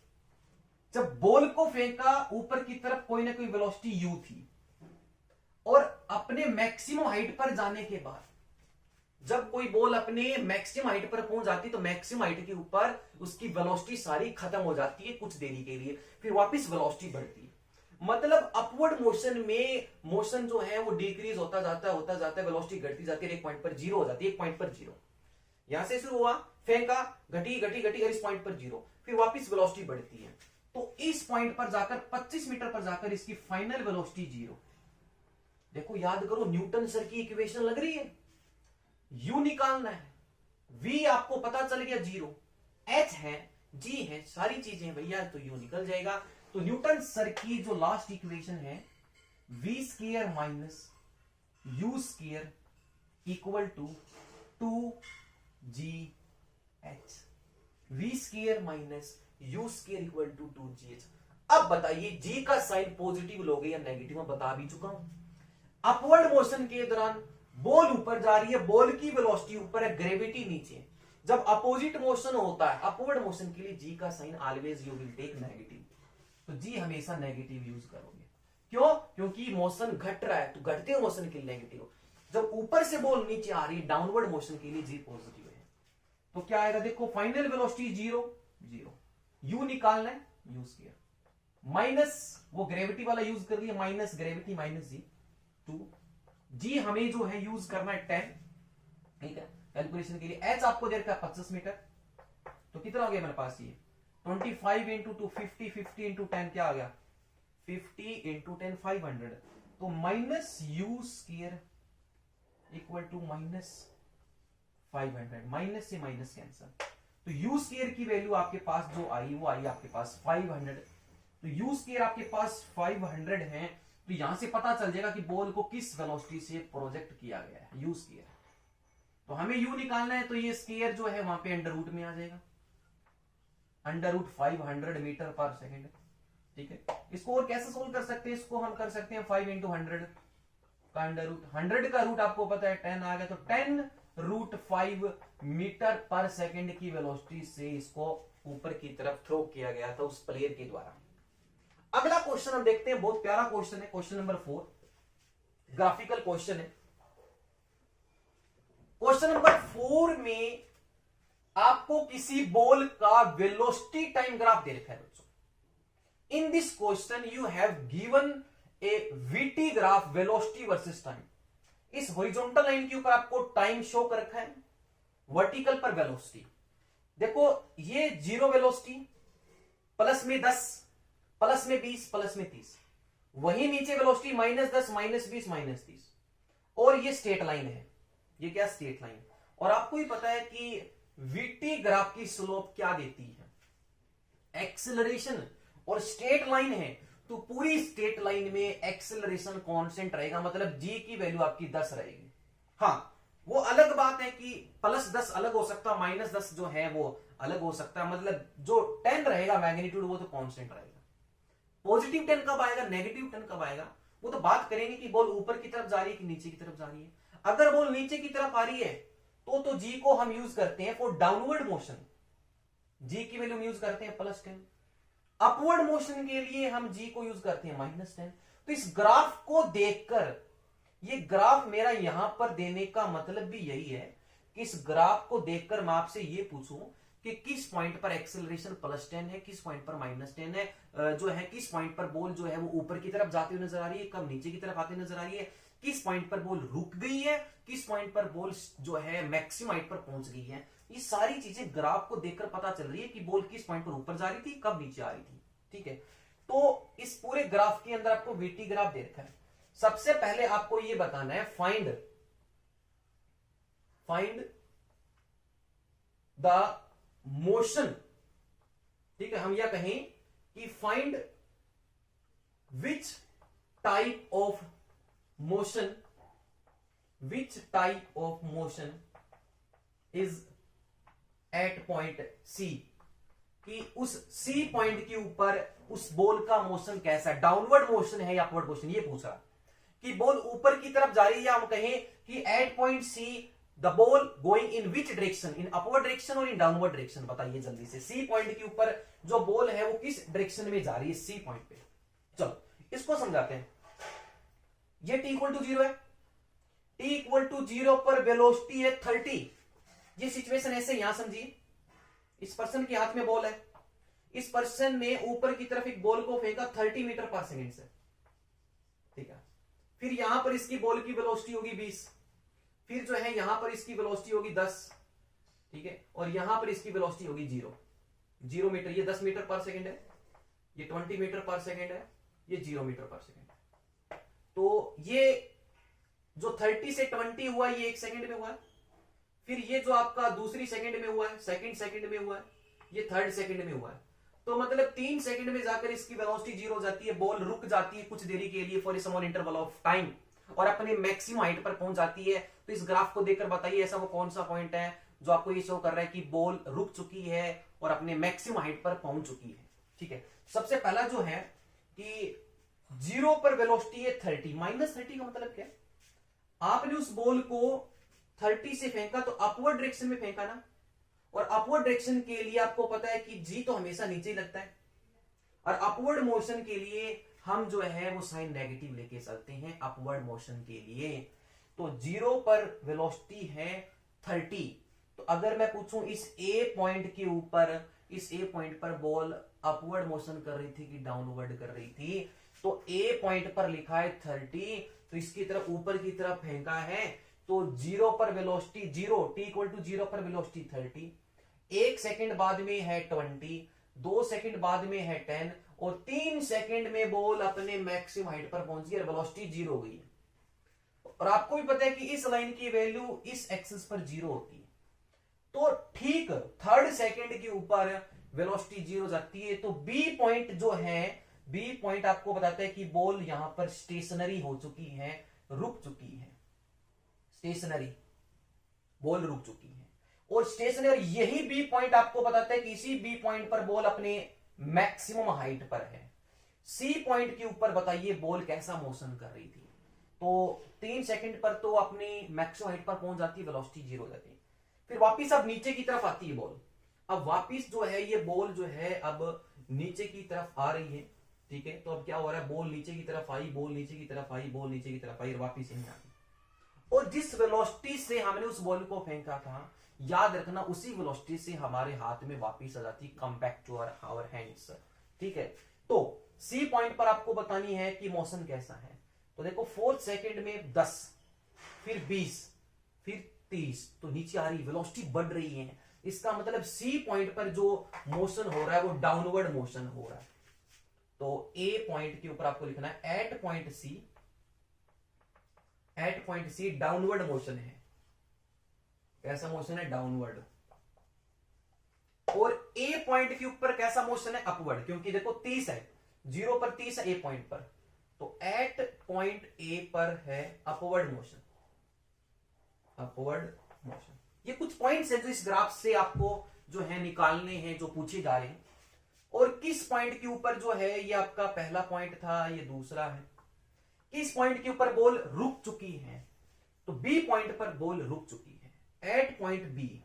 जब बॉल को फेंका ऊपर की तरफ कोई ना कोई वेलोसिटी यू थी, और अपने मैक्सिमम हाइट पर जाने के बाद जब कोई बॉल अपने मैक्सिमम हाइट पर पहुंच जाती तो मैक्सिमम हाइट के ऊपर उसकी वेलोसिटी सारी खत्म हो जाती है कुछ देरी के लिए, फिर वापस वेलोसिटी बढ़ती है। मतलब अपवर्ड मोशन में मोशन जो है वो डिक्रीज होता जाता है, वेलोसिटी घटती जाती है, एक पॉइंट पर 0 हो जाती है, एक पॉइंट पर 0। यहां से शुरू हुआ, फेंका, घटी घटी घटी और इस पॉइंट पर 0, फिर वापस वेलोसिटी बढ़ती है, तो इस पॉइंट पर जाकर 25 मीटर पर जाकर इसकी फाइनल वेलोसिटी 0। देखो याद करो, न्यूटन सर की इक्वेशन लग रही है, यू निकालना है, वी आपको पता चल गया 0, एच है, जी है, सारी चीजें भैया, तो यू निकल जाएगा। तो न्यूटन सर की जो लास्ट इक्वेशन है, v square minus u square equal to 2gh, v square minus u square equal to 2gh। अब बताइए जी का साइन पॉजिटिव लोगे या नेगेटिव, मैं बता भी चुका हूं। अपवर्ड मोशन के दौरान बॉल ऊपर जा रही है, बॉल की वेलोसिटी ऊपर है, ग्रेविटी नीचे। जब अपोजिट मोशन होता है अपवर्ड मोशन के लिए जी का sign always you will take negative, तो जी हमेशा नेगेटिव यूज करोगे। क्यों? क्योंकि मोशन घट रहा है, तो घटते हुए मोशन के लिए नेगेटिव। जब ऊपर से बॉल नीचे आ रही है डाउनवर्ड मोशन के लिए जी पॉजिटिव है, तो क्या आएगा देखो, फाइनल वेलोसिटी 0 0, यू निकालना है, यू स्क्वायर माइनस वो ग्रेविटी वाला यूज कर लिया, माइनस ग्रेविटी माइनस जी 2, जी हमें जो है यूज करना है 10। ठीक है, कैलकुलेशन के लिए एच आपको दे रखा है 25 मीटर, तो कितना हो गया मेरे पास, ये 25 इंटू 2 50, 50 इंटू 10 क्या आ गया 50 इंटू 10 500, तो minus u square equal to minus 500, minus से माइनस कैंसल, तो यू स्क्वायर की वैल्यू आपके पास जो आई वो आई आपके पास 500, तो यू स्क्वायर आपके पास 500 है, तो यहां से पता चल जाएगा कि बॉल को किस वेलोसिटी से प्रोजेक्ट किया गया है, यू स्क्वायर। तो हमें यू निकालना है, तो ये स्क्वायर जो है वहां पे अंडर रूट में आ जाएगा, under root 500 metre per second. ठीक है, इसको और कैसे सोल्व कर सकते हैं, इसको हम कर सकते हैं 5 इंटू 100 का अंडर रूट, 100 का रूट आपको पता है 10 आ गया, तो 10 रूट 5 मीटर पर सेकेंड की वेलोसिटी से इसको ऊपर की तरफ थ्रो किया गया था उस प्लेयर के द्वारा। अगला क्वेश्चन हम देखते हैं, बहुत प्यारा क्वेश्चन है, क्वेश्चन नंबर 4, ग्राफिकल क्वेश्चन है। क्वेश्चन नंबर 4 में आपको किसी बॉल का वेलोसिटी टाइम ग्राफ दे रखा है बच्चों। In this question you have given A VT graph, velocity versus time. इस हॉरिजॉन्टल लाइन के ऊपर आपको टाइम शो कर रखा है, वर्टिकल पर वेलोसिटी। देखो ये 0 वेलोसिटी, प्लस में 10, प्लस में 20, प्लस में 30, वही नीचे वेलोसिटी -10, -20, -30, और ये स्ट्रेट लाइन है, ये क्या स्ट्रेट लाइन। और आपको ही पता है कि वीटी ग्राफ की स्लोप क्या देती है, एक्सेलरेशन, और स्ट्रेट लाइन है तो पूरी स्ट्रेट लाइन में एक्सेलरेशन कांस्टेंट रहेगा, मतलब जी की वैल्यू आपकी 10 रहेगी। हाँ, वो अलग बात है कि +10 अलग हो सकता है, -10 जो है वो अलग हो सकता है, मतलब जो 10 रहेगा मैग्नीट्यूड वो तो कांस्टेंट रहेगा। पॉजिटिव 10 कब आएगा, नेगेटिव 10 कब आएगा, वो तो बात करेंगे कि बॉल ऊपर की तरफ जा रही है कि नीचे की तरफ जा रही है। अगर बॉल नीचे की तरफ आ रही है तो जी को हम यूज करते हैं फॉर डाउनवर्ड मोशन, जी की वैल्यू यूज करते हैं +10। अपवर्ड मोशन के लिए हम जी को यूज करते हैं -10। तो इस ग्राफ को देखकर, ये ग्राफ मेरा यहां पर देने का मतलब भी यही है कि इस ग्राफ को देखकर मैं आपसे ये पूछूं कि किस पॉइंट पर एक्सेलरेशन +10 है, किस पॉइंट पर -10 है, जो है किस पॉइंट पर बॉल जो है वो ऊपर की तरफ जाती हुई नजर आ रही है, कब नीचे की तरफ आती नजर आ रही है, किस पॉइंट पर बॉल रुक गई है, किस पॉइंट पर बॉल जो है मैक्सिमम हाइट पर पहुंच गई है। ये सारी चीजें ग्राफ को देखकर पता चल रही है कि बॉल किस पॉइंट पर ऊपर जा रही थी, कब नीचे आ रही थी। ठीक है, तो इस पूरे ग्राफ के अंदर आपको वीटी ग्राफ दे रखा है। सबसे पहले आपको यह बताना है फाइंड द मोशन। ठीक है, हम यह कहें कि find which type of motion is at point C, कि उस सी पॉइंट के ऊपर उस बॉल का मोशन कैसा है, डाउनवर्ड मोशन है या अपवर्ड मोशन, ये पूछ रहा कि बॉल ऊपर की तरफ जा रही है, या हम कहें कि at point C the ball going in which direction, in upward direction और इन डाउनवर्ड डायरेक्शन। बताइए जल्दी से, सी पॉइंट के ऊपर जो बॉल है वो किस डायरेक्शन में जा रही है सी पॉइंट पे। चलो इसको समझाते हैं। ये t = 0 है, t = 0 पर वेलोसिटी है 30। ये सिचुएशन ऐसे यहां समझिए, इस पर्सन के हाथ में बॉल है, इस पर्सन ने ऊपर की तरफ एक बॉल को फेंका 30 मीटर पर सेकेंड से। ठीक है, फिर यहां पर इसकी बॉल की वेलोसिटी होगी 20, फिर जो है यहां पर इसकी वेलोसिटी होगी 10। ठीक है, और यहां पर इसकी वेलोसिटी होगी 0 मीटर। ये 10 मीटर पर सेकेंड है, ये 20 मीटर पर सेकेंड है, ये 0 मीटर पर सेकेंड है। तो ये जो 30 से 20 हुआ ये 1 सेकेंड में हुआ है, फिर ये जो आपका दूसरी सेकंड में हुआ है, सेकंड सेकंड में हुआ है, ये थर्ड सेकंड में हुआ है। तो मतलब 3 सेकंड में जाकर इसकी वेलोसिटी 0 हो जाती है, बॉल रुक जाती है कुछ देरी के लिए for a small interval of time, और अपने मैक्सिमम हाइट पर पहुंच जाती है। तो इस ग्राफ को देखकर बताइए ऐसा वो कौन सा पॉइंट है जो आपको ये शो कर रहा है कि बॉल रुक चुकी है और अपने मैक्सिमम हाइट पर पहुंच चुकी है। ठीक है, सबसे पहला जो है कि 0 पर वेलोसिटी है 30, -30 का मतलब क्या है, आपने उस बॉल को 30 से फेंका तो अपवर्ड डायरेक्शन में फेंका ना, और अपवर्ड डायरेक्शन के लिए आपको पता है कि जी तो हमेशा नीचे ही लगता है, और अपवर्ड मोशन के लिए हम जो है वो साइन नेगेटिव लेके चलते हैं अपवर्ड मोशन के लिए। तो 0 पर वेलोसिटी है 30, तो अगर मैं पूछूं इस ए पॉइंट के ऊपर, इस ए पॉइंट पर बॉल अपवर्ड मोशन कर रही थी कि डाउनवर्ड कर रही थी, तो ए पॉइंट पर लिखा है 30, तो इसकी तरफ ऊपर की तरफ फेंका है, तो 0 पर वेलोसिटी 0, t = 0 पर वेलोसिटी 30, 1 सेकंड बाद में है 20, 2 सेकंड बाद में है 10, और 3 सेकंड में बॉल अपने मैक्सिमम हाइट पर पहुंच गई और वेलोसिटी 0 हो गई है। और आपको भी पता है कि इस लाइन की वैल्यू इस एक्सिस पर 0 होती है, तो ठीक थर्ड सेकंड के ऊपर वेलोसिटी 0 जाती है। तो बी पॉइंट जो है, बी पॉइंट आपको बताता है कि बॉल यहां पर स्टेशनरी हो चुकी है, रुक चुकी है, स्टेशनरी बॉल रुक चुकी है। और स्टेशनरी यही बी पॉइंट आपको बताता है कि इसी बी पॉइंट पर बॉल अपने मैक्सिमम हाइट पर है। सी पॉइंट के ऊपर बताइए बॉल कैसा मोशन कर रही थी, तो 3 सेकंड पर तो अपनी मैक्सिमम हाइट पर पहुंच जाती है, वेलोसिटी 0 हो जाती है। फिर वापिस अब नीचे की तरफ आती है बॉल, अब वापिस जो है ये बॉल जो है अब नीचे की तरफ आ रही है। ठीक है, तो अब क्या हो रहा है, बॉल नीचे की तरफ आई, बॉल नीचे की तरफ आई, बॉल नीचे की तरफ आई, और वापिस यहीं आ गई। और जिस वेलोसिटी से हमने उस बॉल को फेंका था, याद रखना उसी वेलोसिटी से हमारे हाथ में वापस आ जाती, come back to our hands. ठीक है, तो सी पॉइंट पर आपको बतानी है कि मोशन कैसा है। तो देखो 4 सेकंड में 10, फिर 20, फिर 30, तो नीचे आ रही, वेलोसिटी बढ़ रही है। इसका मतलब सी पॉइंट पर जो मोशन हो रहा है वो डाउनवर्ड मोशन हो रहा है। तो ए पॉइंट के ऊपर आपको लिखना है at point C downward motion है। कैसा मोशन है, डाउनवर्ड। और ए पॉइंट के ऊपर कैसा मोशन है, अपवर्ड, क्योंकि देखो 30 है, 0 पर 30 है ए पॉइंट पर, तो एट पॉइंट ए पर है अपवर्ड मोशन, अपवर्ड मोशन। ये कुछ पॉइंट्स हैं जो इस ग्राफ से आपको जो है निकालने हैं, जो पूछे जा रहे हैं। और किस पॉइंट के ऊपर जो है, ये आपका पहला पॉइंट था, ये दूसरा है, किस पॉइंट के ऊपर बॉल रुक चुकी है, तो बी पॉइंट पर बॉल रुक चुकी है। At point B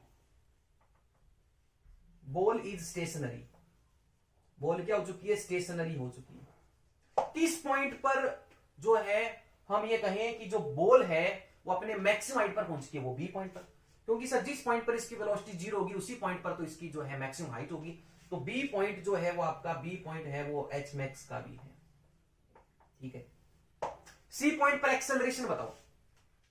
ball is stationary, ball क्या हो चुकी है, स्टेशनरी हो चुकी है। किस पॉइंट पर जो है हम ये कहें कि जो बॉल है वो अपने मैक्सिमम हाइट पर पहुंच चुकी है, वो बी पॉइंट पर, क्योंकि सर जिस पॉइंट पर इसकी वेलोसिटी 0 होगी उसी पॉइंट पर तो इसकी जो है मैक्सिमम हाइट होगी। तो बी पॉइंट जो है वो आपका बी पॉइंट है वो एच मैक्स का भी है। ठीक है, सी पॉइंट पर एक्सेलरेशन बताओ।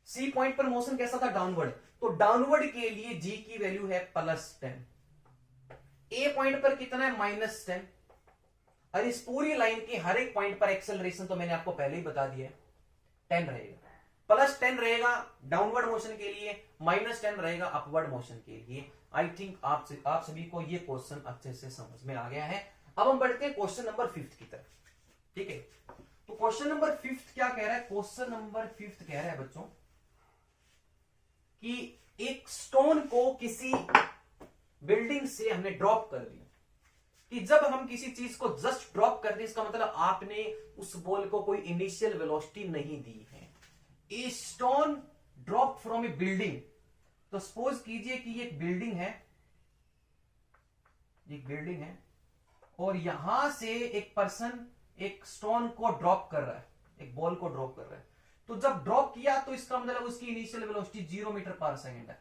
सी पॉइंट पर मोशन कैसा था, डाउनवर्ड, तो डाउनवर्ड के लिए जी की वैल्यू है +10। ए पॉइंट पर कितना है, -10। और इस पूरी लाइन के हर एक पॉइंट पर एक्सेलरेशन तो मैंने आपको पहले ही बता दिया है, 10 रहेगा। +10 रहेगा डाउनवर्ड मोशन के लिए, -10 रहेगा अपवर्ड मोशन के लिए। आई थिंक आप सभी को ये क्वेश्चन अच्छे से समझ में आ गया है। अब हम बढ़ते हैं क्वेश्चन नंबर 5 की तरफ। ठीक है, तो क्वेश्चन नंबर 5 क्या कह रहा है, क्वेश्चन नंबर 5 कह रहा है बच्चों कि एक स्टोन को किसी बिल्डिंग से हमने ड्रॉप कर दिया, कि जब हम किसी चीज को जस्ट ड्रॉप कर दें इसका मतलब आपने उस बॉल को कोई इनिशियल वेलोसिटी नहीं दी है। A stone drop from A building, तो सपोज कीजिए कि ये एक बिल्डिंग है, एक बिल्डिंग है और यहां से एक पर्सन एक स्टोन को ड्रॉप कर रहा है, एक बॉल को ड्रॉप कर रहा है। तो जब ड्रॉप किया तो इसका मतलब उसकी initial velocity 0 metre per second है।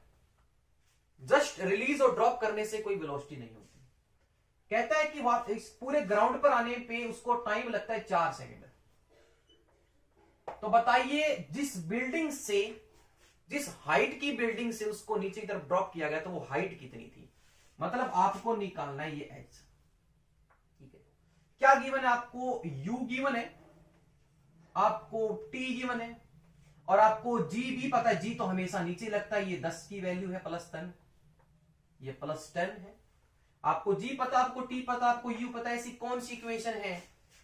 जस्ट रिलीज और ड्रॉप करने से कोई वेलोसिटी नहीं होती। कहता है कि इस पूरे ग्राउंड पर आने पे उसको टाइम लगता है 4 सेकेंड। तो बताइए जिस बिल्डिंग से, जिस हाइट की बिल्डिंग से उसको नीचे की तरफ ड्रॉप किया गया तो वो हाइट कितनी थी, मतलब आपको निकालना है ये एच। ठीक है, क्या गिवन है आपको, u गिवन है, आपको t गिवन है और आपको g भी पता है। g तो हमेशा नीचे लगता है, ये 10 की वैल्यू है +10, ये +10 है। आपको g पता, आपको t पता, आपको u पता। ऐसी कौन सी इक्वेशन है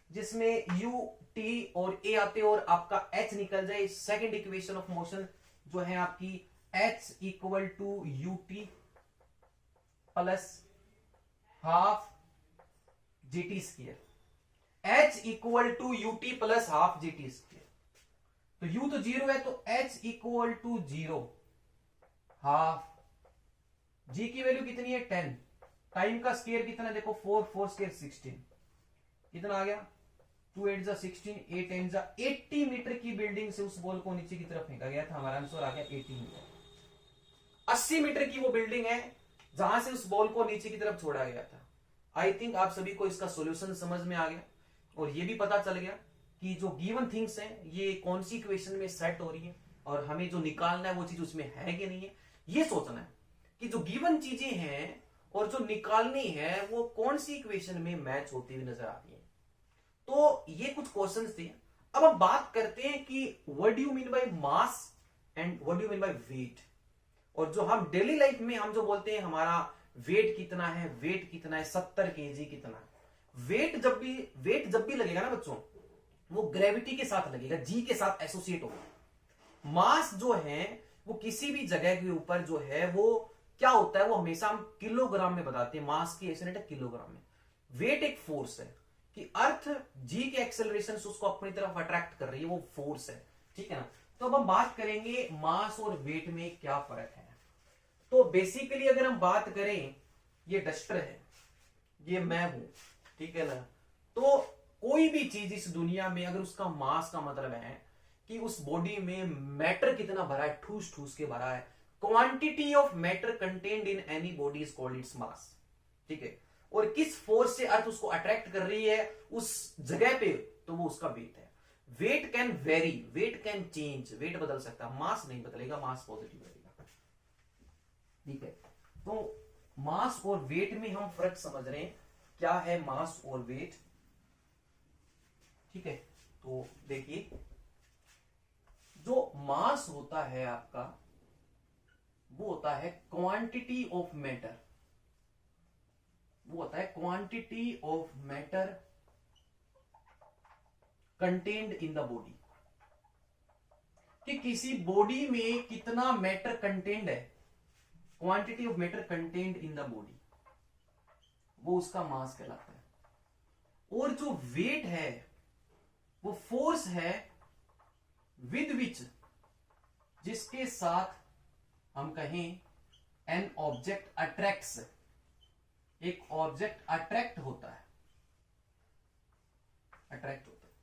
जिसमें u t और a आते और आपका h निकल जाए। सेकंड इक्वेशन ऑफ मोशन जो है आपकी h equal to you t plus half ji t square, h equal to you t plus half ji t square. तो u तो 0 है तो h equal to 0 half, g की वैल्यू कितनी है 10, टाइम का स्क्वायर कितना है देखो 4, 4 स्क्वायर 16, कितना आ गया 2 8 जा 16, 8 10 जा 80 मीटर की बिल्डिंग से उस बॉल को नीचे की तरफ फेंका गया था। हमारा आंसर आ गया 80 मीटर। 80 मीटर की वो बिल्डिंग है जहां से उस बॉल को नीचे की तरफ छोड़ा गया था। आई थिंक आप सभी को इसका सॉल्यूशन समझ में आ गया और ये भी पता चल गया कि जो गिवन थिंग्स हैं ये कौन सी इक्वेशन में सेट हो रही है और हमें जो निकालना है वो चीज उसमें है कि नहीं है। ये सोचना है कि जो गिवन चीजें हैं और जो निकालनी है वो कौन सी इक्वेशन में मैच होती हुई नजर आती है। तो ये कुछ क्वेश्चंस थे। अब हम बात करते हैं कि what do you mean by mass and what do you mean by weight. और जो हम डेली लाइफ में हम जो बोलते हैं हमारा वेट कितना है, वेट कितना है, 70 केजी कितना है। वेट जब भी लगेगा ना बच्चों वो ग्रेविटी के साथ लगेगा, जी के साथ एसोसिएट होगा। मास जो है वो किसी भी जगह के ऊपर जो है वो क्या होता है, वो हमेशा हम किलोग्राम में बताते हैं, मास की यूनिट है किलोग्राम में। वेट एक फोर्स है कि अर्थ जी के एक्सेलरेशन से उसको अपनी तरफ अट्रैक्ट कर रही है, वो फोर्स है। ठीक है ना। तो अब हम बात करेंगे मास और वेट में क्या फर्क है। तो बेसिकली अगर हम बात करें, ये डस्टर है, ये मैं हूं, ठीक है ना। तो कोई भी चीज इस दुनिया में अगर उसका मास का मतलब है कि उस बॉडी में मैटर कितना भरा है, ठूस ठूस के भरा है, quantity of matter contained in any body is called its mass. ठीक है, और किस फोर्स से अर्थ उसको अट्रैक्ट कर रही है उस जगह पे, तो वो उसका वेट है। Weight can vary, weight can change, weight बदल सकता है, मास नहीं बदलेगा, मास पॉजिटिव रहेगा। ठीक है, तो मास और वेट में हम फर्क समझ रहे हैं, क्या है मास और वेट। ठीक है, तो देखिए जो मास होता है आपका वो होता है क्वांटिटी ऑफ मैटर, वो होता है quantity of matter contained in the body, कि किसी बॉडी में कितना मैटर कंटेन्ड है, quantity of matter contained in the body, वो उसका मास कहलाता है। और जो वेट है वो फोर्स है विद विच, जिसके साथ हम कहें एन ऑब्जेक्ट अट्रैक्ट्स, एक ऑब्जेक्ट अट्रैक्ट होता है, अट्रैक्ट होता है।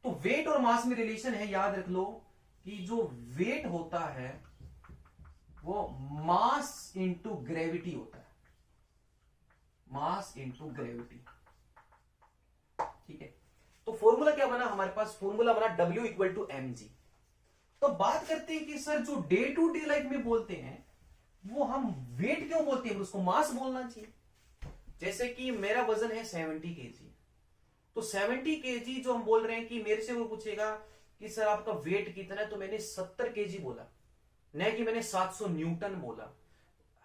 तो वेट और मास में रिलेशन है, याद रख लो कि जो वेट होता है वो मास इंटू ग्रेविटी होता है, मास इंटू ग्रेविटी। ठीक है, तो फॉर्मूला क्या बना हमारे पास, फॉर्मूला बना W इक्वल टू mg। तो बात करते हैं कि सर जो डे टू डे लाइफ में बोलते हैं वो हम वेट क्यों बोलते हैं, उसको मास बोलना चाहिए। जैसे कि मेरा वजन है 70 kg, तो 70 kg जो हम बोल रहे हैं कि मेरे से वो पूछेगा कि सर आपका वेट कितना है, तो मैंने 70 kg बोला, न कि मैंने 700 न्यूटन बोला।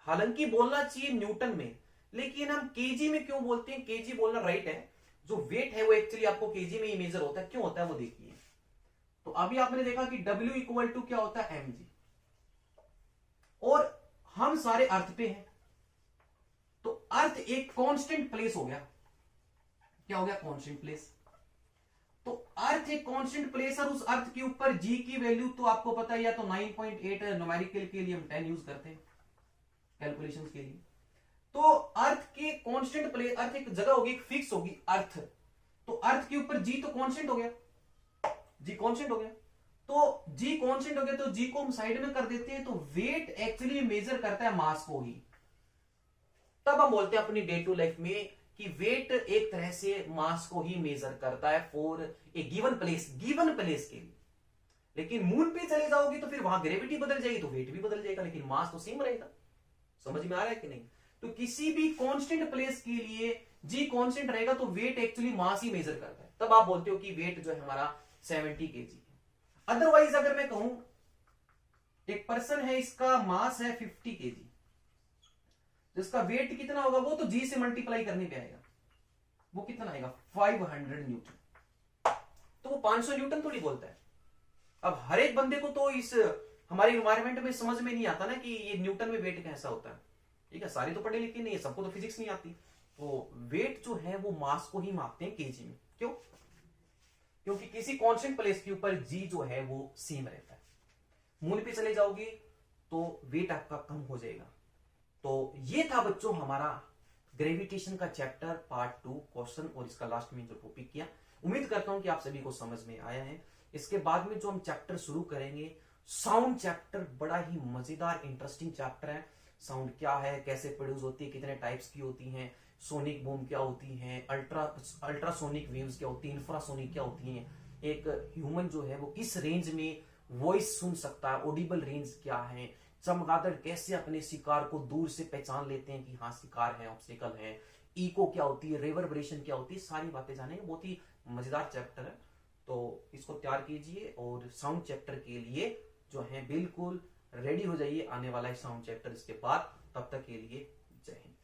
हालांकि बोलना चाहिए न्यूटन में, लेकिन हम केजी में क्यों बोलते हैं, केजी बोलना राइट है। जो वेट है वो एक्चुअली आपको केजी में ही मेजर होता है, क्यों होता है वो देखिए। तो अभी आपने देखा कि W इक्वल टू क्या होता है mg, और हम सारे अर्थ पे हैं, तो अर्थ एक कांस्टेंट प्लेस हो गया। क्या हो गया, कांस्टेंट प्लेस। तो अर्थ एक कांस्टेंट प्लेस, और उस अर्थ के ऊपर g की वैल्यू तो आपको पता है, या तो 9.8 है, न्यूमेरिकल के लिए हम 10 यूज करते हैं कैलकुलेशंस के लिए। तो अर्थ के कांस्टेंट प्लेस, अर्थ एक जगह होगी, एक फिक्स होगी अर्थ, तो अर्थ के ऊपर जी तो कांस्टेंट हो गया, जी कांस्टेंट हो गया। तो जी कांस्टेंट हो गया, तो जी को हम साइड में कर देते हैं, तो वेट एक्चुअली मेजर करता है मास को ही। तब हम बोलते हैं अपनी डे टू लाइफ में कि वेट एक तरह से मास को ही मेजर करता है for a given place, given place के लिए। लेकिन मून पे चले जाओगे तो फिर वहां ग्रेविटी बदल जाएगी, तो वेट भी बदल जाएगा, लेकिन मास तो सेम रहेगा। समझ में आ रहा है कि नहीं। तो किसी भी कांस्टेंट प्लेस के लिए जी कांस्टेंट रहेगा, तो वेट एक्चुअली मास ही मेजर करता है। तब आप बोलते हो कि वेट जो है हमारा 70 kg है। अदरवाइज अगर मैं कहूं एक पर्सन है, इसका मास है 50 kg, जिसका वेट कितना होगा वो तो जी से मल्टीप्लाई करने पे आएगा, वो कितना आएगा 500 न्यूटन। तो वो 500 न्यूटन थोड़ी बोलता है। अब हर एक बंदे को तो इस हमारे इन्वायरमेंट में समझ में नहीं आता ना कि ये न्यूटन में वेट कैसा होता है। ठीक है, सारे तो पढ़े लिखे नहीं है, सबको तो फिजिक्स नहीं आती। तो वेट जो है वो मास को ही मापते हैं केजी में। क्यों? क्योंकि किसी कांस्टेंट प्लेस के ऊपर जी जो है वो सेम रहता है। मून पे चले जाओगे तो वेट आपका कम हो जाएगा। तो ये था बच्चों हमारा ग्रेविटेशन का चैप्टर पार्ट 2 क्वेश्चन, और इसका लास्ट में जो टॉपिक किया। उम्मीद करता हूं कि आप सभी को समझ में आया है। इसके बाद में जो हम चैप्टर शुरू करेंगे, साउंड चैप्टर, बड़ा ही मजेदार इंटरेस्टिंग चैप्टर है। साउंड क्या है, कैसे प्रोड्यूस होती है, कितने टाइप्स की होती हैं, सोनिक बूम क्या होती है, अल्ट्रासोनिक वेव्स क्या होती है, इंफ्रासोनिक क्या होती हैं, एक ह्यूमन जो है वो किस रेंज में वॉइस सुन सकता है, ऑडिबल रेंज क्या है, चमगादड़ कैसे अपने शिकार को दूर से पहचान लेते हैं कि हाँ शिकार है, ऑब्स्टिकल है, इको क्या होती है, रिवर्बरेशन क्या होती है, सारी बातें जानेंगे। बहुत ही मजेदार चैप्टर है, तो इसको तैयार कीजिए। और साउंड चैप्टर के लिए जो है बिल्कुल रेडी हो जाइए, आने वाला है साउंड चैप्टर इसके बाद। तब तक के लिए जय हिंद।